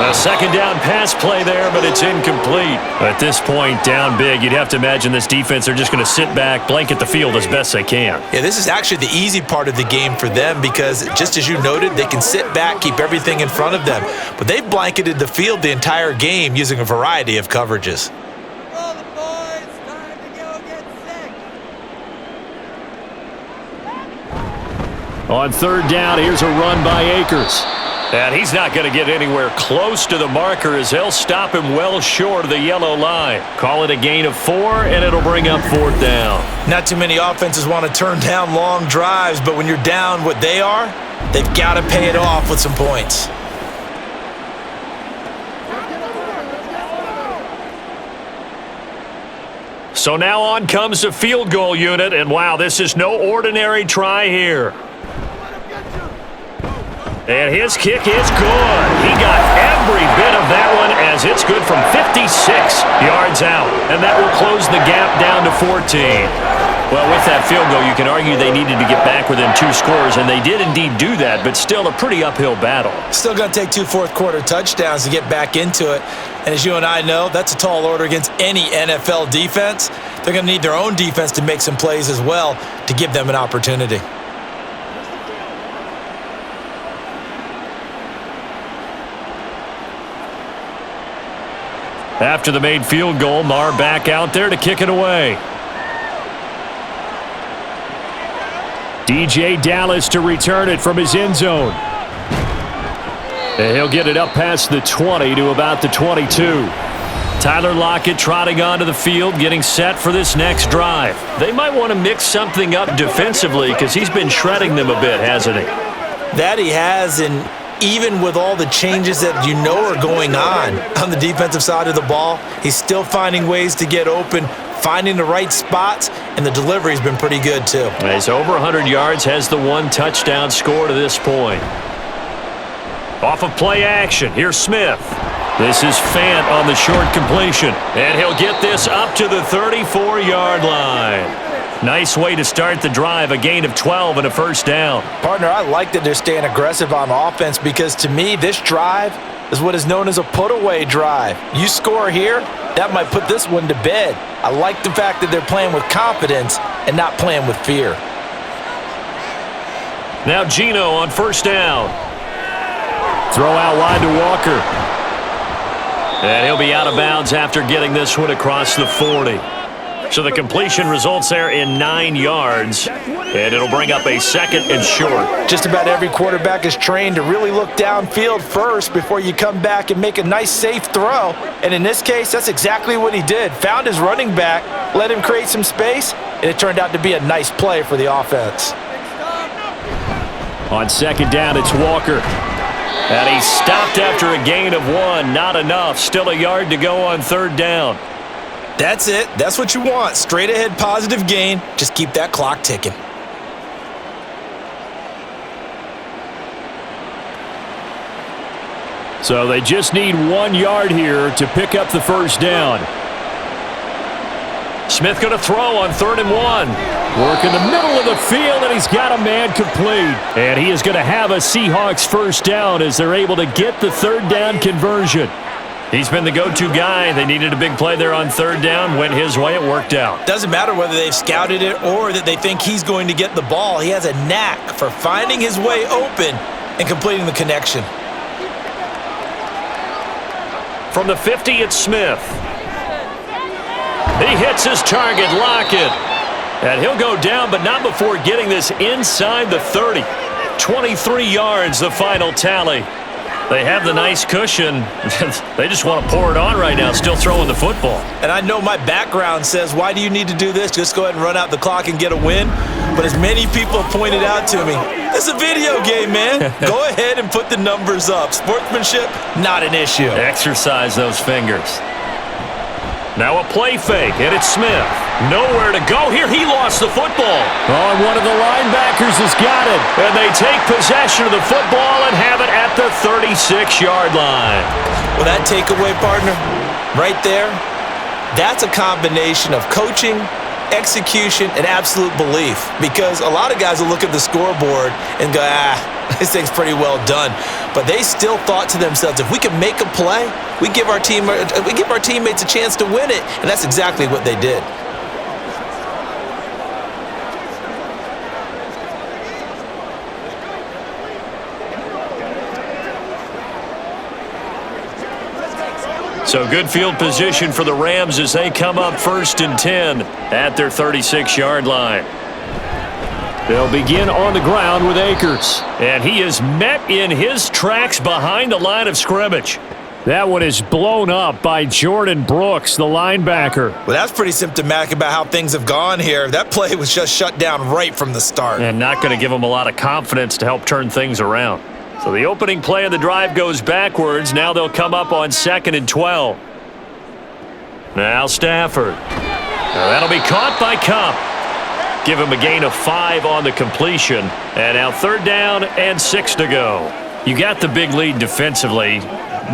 A 2nd down pass play there, but it's incomplete. At this point, down big, you'd have to imagine this defense are just going to sit back, blanket the field as best they can.
Yeah, this is actually the easy part of the game for them because, just as you noted, they can sit back, keep everything in front of them. But they've blanketed the field the entire game using a variety of coverages.
On 3rd down, here's a run by Akers. And he's not going to get anywhere close to the marker as they'll stop him well short of the yellow line. Call it a gain of 4, and it'll bring up 4th down.
Not too many offenses want to turn down long drives, but when you're down what they are, they've got to pay it off with some points.
So now on comes the field goal unit, and wow, this is no ordinary try here. And his kick is good. He got every bit of that one as it's good from 56 yards out. And that will close the gap down to 14. Well, with that field goal, you can argue they needed to get back within 2 scores, and they did indeed do that, but still a pretty uphill battle.
Still going to take 2 fourth-quarter touchdowns to get back into it. And as you and I know, that's a tall order against any NFL defense. They're going to need their own defense to make some plays as well to give them an opportunity.
After the made field goal, Marr back out there to kick it away. DJ Dallas to return it from his end zone. And he'll get it up past the 20 to about the 22. Tyler Lockett trotting onto the field, getting set for this next drive. They might want to mix something up defensively because he's been shredding them a bit, hasn't he?
That he has, and even with all the changes that you know are going on the defensive side of the ball, he's still finding ways to get open, finding the right spots, and the delivery's been pretty good too.
He's over 100 yards, has the 1 touchdown score to this point. Off of play action, here's Smith. This is Fant on the short completion, and he'll get this up to the 34-yard line. Nice way to start the drive, a gain of 12 and a first down.
Partner, I like that they're staying aggressive on offense because to me, this drive is what is known as a put-away drive. You score here, that might put this one to bed. I like the fact that they're playing with confidence and not playing with fear.
Now Geno on first down. Throw out wide to Walker. And he'll be out of bounds after getting this one across the 40. So the completion results there in 9 yards, and it'll bring up a 2nd and short.
Just about every quarterback is trained to really look downfield first before you come back and make a nice, safe throw. And in this case, that's exactly what he did. Found his running back, let him create some space, and it turned out to be a nice play for the offense.
On 2nd down, it's Walker. And he stopped after a gain of 1. Not enough. Still a yard to go on 3rd down.
That's it. That's what you want. Straight ahead positive gain. Just keep that clock ticking.
So they just need 1 yard here to pick up the first down. Smith going to throw on 3rd and 1. Work in the middle of the field, and he's got a man complete. And he is going to have a Seahawks first down as they're able to get the 3rd down conversion. He's been the go-to guy. They needed a big play there on 3rd down. Went his way. It worked out.
Doesn't matter whether they've scouted it or that they think he's going to get the ball. He has a knack for finding his way open and completing the connection.
From the 50, it's Smith. He hits his target, Lockett. And he'll go down, but not before getting this inside the 30. 23 yards, the final tally. They have the nice cushion. They just want to pour it on right now, still throwing the football.
And I know my background says, why do you need to do this? Just go ahead and run out the clock and get a win. But as many people have pointed out to me, it's a video game, man. Go ahead and put the numbers up. Sportsmanship, not an issue.
Exercise those fingers. Now a play fake, and it's Smith. Nowhere to go here. He lost the football. Oh, and one of the linebackers has got it. And they take possession of the football and have it at the 36-yard line.
Well, that takeaway, partner, right there, that's a combination of coaching, execution, and absolute belief. Because a lot of guys will look at the scoreboard and go, this thing's pretty well done. But they still thought to themselves, if we can make a play, we give our teammates a chance to win it. And that's exactly what they did.
So good field position for the Rams as they come up 1st and 10 at their 36-yard line. They'll begin on the ground with Akers. And he is met in his tracks behind the line of scrimmage. That one is blown up by Jordan Brooks, the linebacker.
Well, that's pretty symptomatic about how things have gone here. That play was just shut down right from the start.
And not going to give him a lot of confidence to help turn things around. So the opening play of the drive goes backwards. Now they'll come up on 2nd and 12. Now Stafford. Now that'll be caught by Kupp. Give him a gain of 5 on the completion. And now 3rd down and 6 to go. You got the big lead defensively,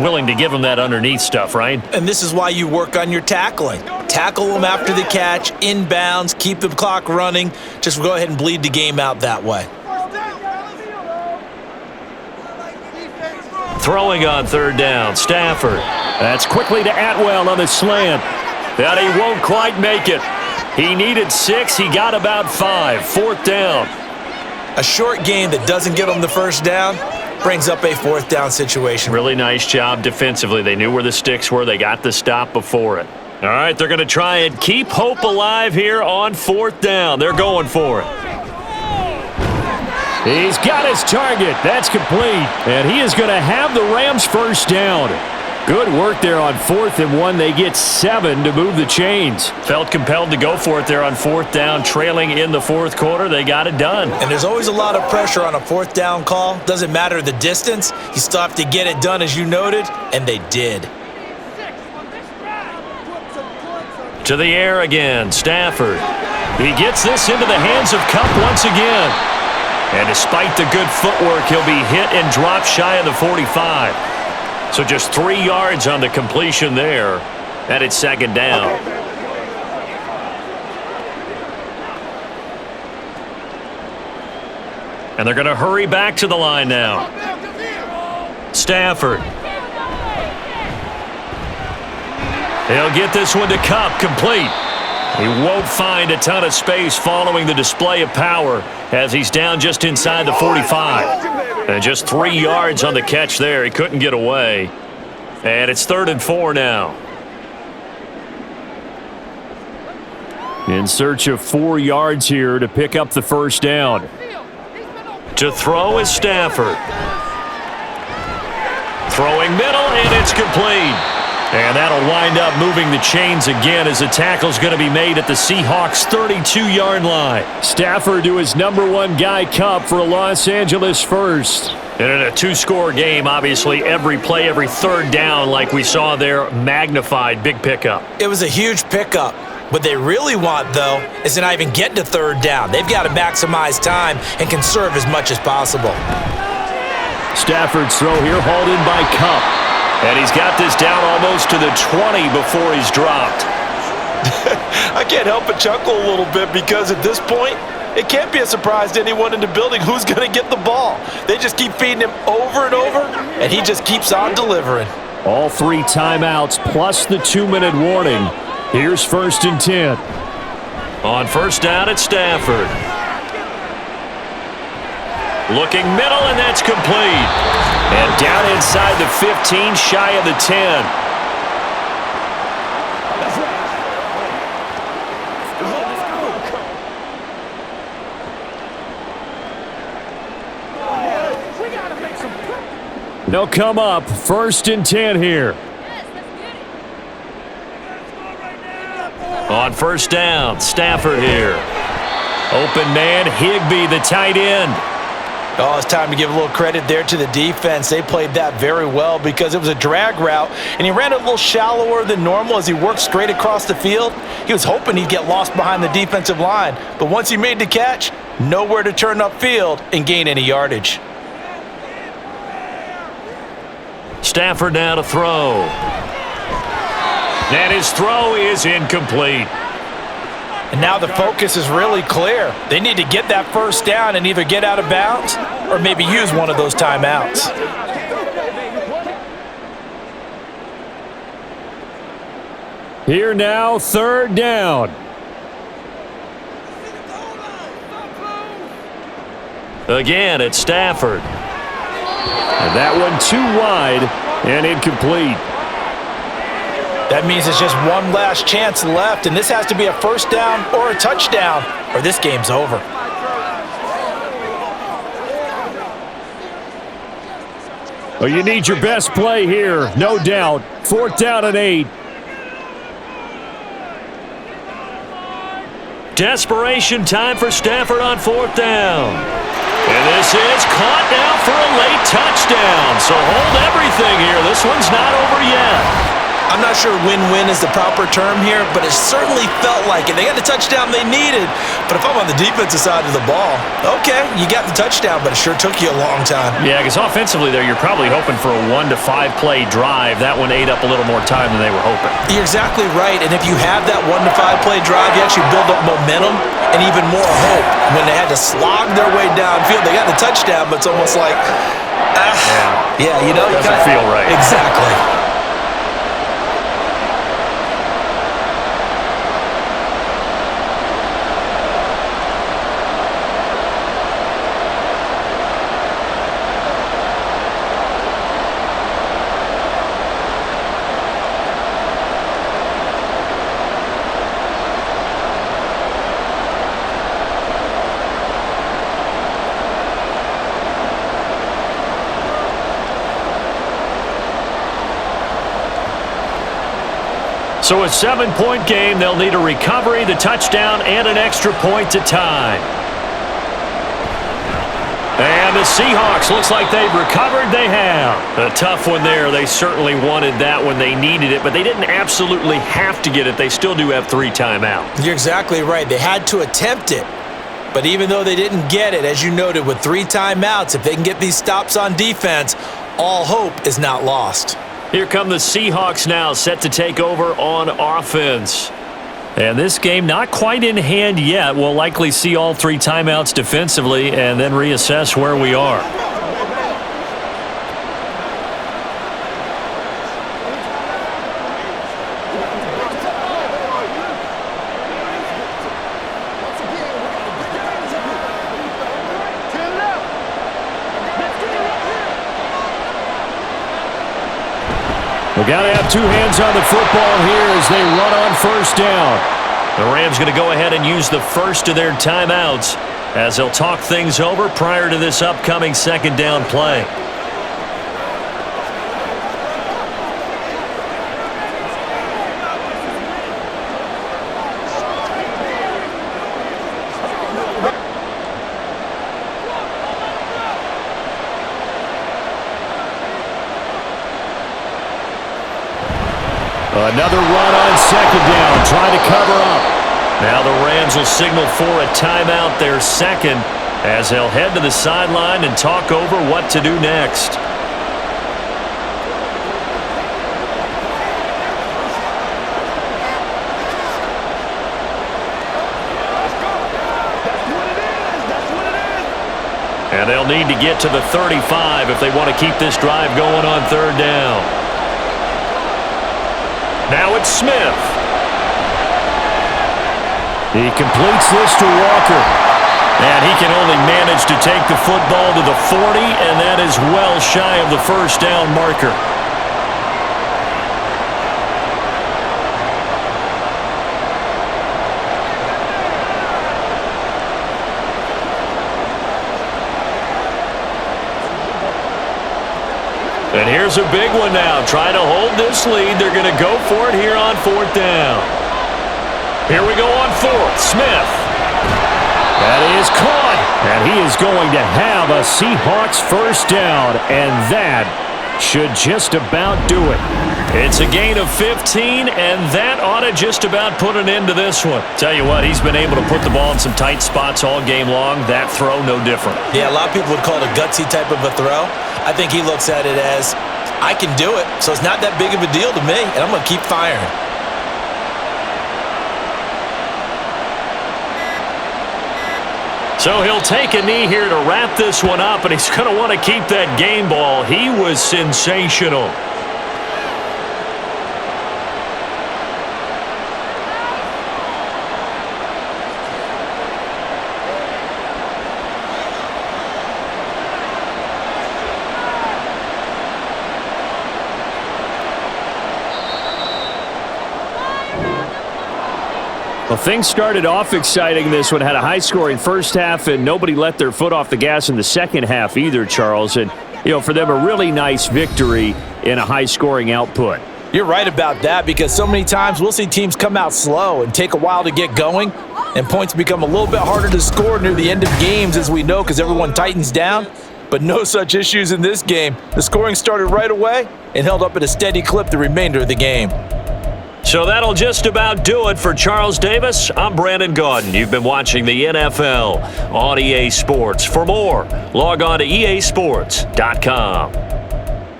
willing to give them that underneath stuff, right?
And this is why you work on your tackling. Tackle them after the catch, inbounds, keep the clock running. Just go ahead and bleed the game out that way.
Throwing on third down, Stafford. That's quickly to Atwell on the slant. And he won't quite make it. He needed 6. He got about 5. Fourth down.
A short game that doesn't give them the first down brings up a fourth down situation.
Really nice job defensively. They knew where the sticks were. They got the stop before it. All right, they're going to try and keep hope alive here on fourth down. They're going for it. He's got his target. That's complete. And he is going to have the Rams first down. Good work there on 4th and 1. They get 7 to move the chains. Felt compelled to go for it there on fourth down, trailing in the fourth quarter. They got it done.
And there's always a lot of pressure on a fourth down call. Doesn't matter the distance. You still have to get it done, as you noted, and they did.
To the air again, Stafford. He gets this into the hands of Kupp once again. And despite the good footwork, he'll be hit and dropped shy of the 45. So just 3 yards on the completion there. And it's second down. And they're going to hurry back to the line now. Stafford. He'll get this one to Kupp, complete. He won't find a ton of space following the display of power as he's down just inside the 45. And just 3 yards on the catch there. He couldn't get away. And it's 3rd and 4 now. In search of 4 yards here to pick up the first down. To throw is Stafford. Throwing middle, and it's complete. And that'll wind up moving the chains again as the tackle's going to be made at the Seahawks' 32-yard line. Stafford to his number 1 guy, Kupp, for a Los Angeles first. And in a 2-score game, obviously every play, every third down, like we saw there, magnified, big pickup.
It was a huge pickup. What they really want, though, is to not even get to third down. They've got to maximize time and conserve as much as possible.
Stafford's throw here hauled in by Kupp. And he's got this down almost to the 20 before he's dropped.
I can't help but chuckle a little bit because at this point, it can't be a surprise to anyone in the building who's going to get the ball. They just keep feeding him over and over, and he just keeps on delivering.
All 3 timeouts plus the 2-minute warning. Here's 1st and 10. On first down, it's Stafford. Looking middle, and that's complete. And down inside the 15, shy of the 10. They'll come up, 1st and 10 here. On first down, Stafford here. Open man, Higbee, the tight end.
Oh, it's time to give a little credit there to the defense. They played that very well because it was a drag route, and he ran a little shallower than normal as he worked straight across the field. He was hoping he'd get lost behind the defensive line, but once he made the catch, nowhere to turn upfield and gain any yardage.
Stafford now to throw. And his throw is incomplete.
And now the focus is really clear. They need to get that first down and either get out of bounds or maybe use one of those timeouts.
Here now, 3rd down. Again, it's Stafford. And that one too wide and incomplete.
That means it's just one last chance left, and this has to be a first down or a touchdown, or this game's over.
Well, you need your best play here, no doubt. 4th down and 8. Desperation time for Stafford on 4th down. And this is caught now for a late touchdown. So hold everything here. This one's not over yet.
I'm not sure win-win is the proper term here, but it certainly felt like it. They got the touchdown they needed, but if I'm on the defensive side of the ball, okay, you got the touchdown, but it sure took you a long time.
Yeah, because offensively there, you're probably hoping for a 1 to 5 play drive. That one ate up a little more time than they were hoping.
You're exactly right, and if you have that 1 to 5 play drive, you actually build up momentum and even more hope. When they had to slog their way downfield, they got the touchdown, but it's almost like, yeah, you know,
doesn't feel right.
Exactly.
So a 7-point game, they'll need a recovery, the touchdown, and an extra point to tie. And the Seahawks, looks like they've recovered. They have. A tough one there. They certainly wanted that when they needed it, but they didn't absolutely have to get it. They still do have 3 timeouts.
You're exactly right. They had to attempt it. But even though they didn't get it, as you noted, with 3 timeouts, if they can get these stops on defense, all hope is not lost.
Here come the Seahawks now, set to take over on offense. And this game not quite in hand yet. We'll likely see all 3 timeouts defensively and then reassess where we are. We got to have 2 hands on the football here as they run on first down. The Rams going to go ahead and use the first of their timeouts as they'll talk things over prior to this upcoming second down play. Another run on second down, trying to cover up. Now the Rams will signal for a timeout, their second, as they'll head to the sideline and talk over what to do next. And they'll need to get to the 35 if they want to keep this drive going on third down. Now it's Smith. He completes this to Walker. And he can only manage to take the football to the 40, and that is well shy of the first down marker. And here's a big one now. Trying to hold this lead. They're going to go for it here on fourth down. Here we go on fourth. Smith. That is caught. And he is going to have a Seahawks first down. And that should just about do it. It's a gain of 15, and that ought to just about put an end to this one. Tell you what, he's been able to put the ball in some tight spots all game long. That throw, no different.
Yeah, a lot of people would call it a gutsy type of a throw. I think he looks at it as, I can do it, so it's not that big of a deal to me, and I'm going to keep firing.
So he'll take a knee here to wrap this one up, and he's going to want to keep that game ball. He was sensational. Well, things started off exciting. This one had a high-scoring first half, and nobody let their foot off the gas in the second half either, Charles. And, you know, for them, a really nice victory in a high-scoring output.
You're right about that, because so many times we'll see teams come out slow and take a while to get going, and points become a little bit harder to score near the end of games, as we know, because everyone tightens down. but no such issues in this game. The scoring started right away and held up at a steady clip the remainder of the game.
So that'll just about do it for Charles Davis. I'm Brandon Gaudin. You've been watching the NFL on EA Sports. For more, log on to easports.com.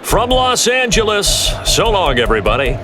From Los Angeles, so long, everybody.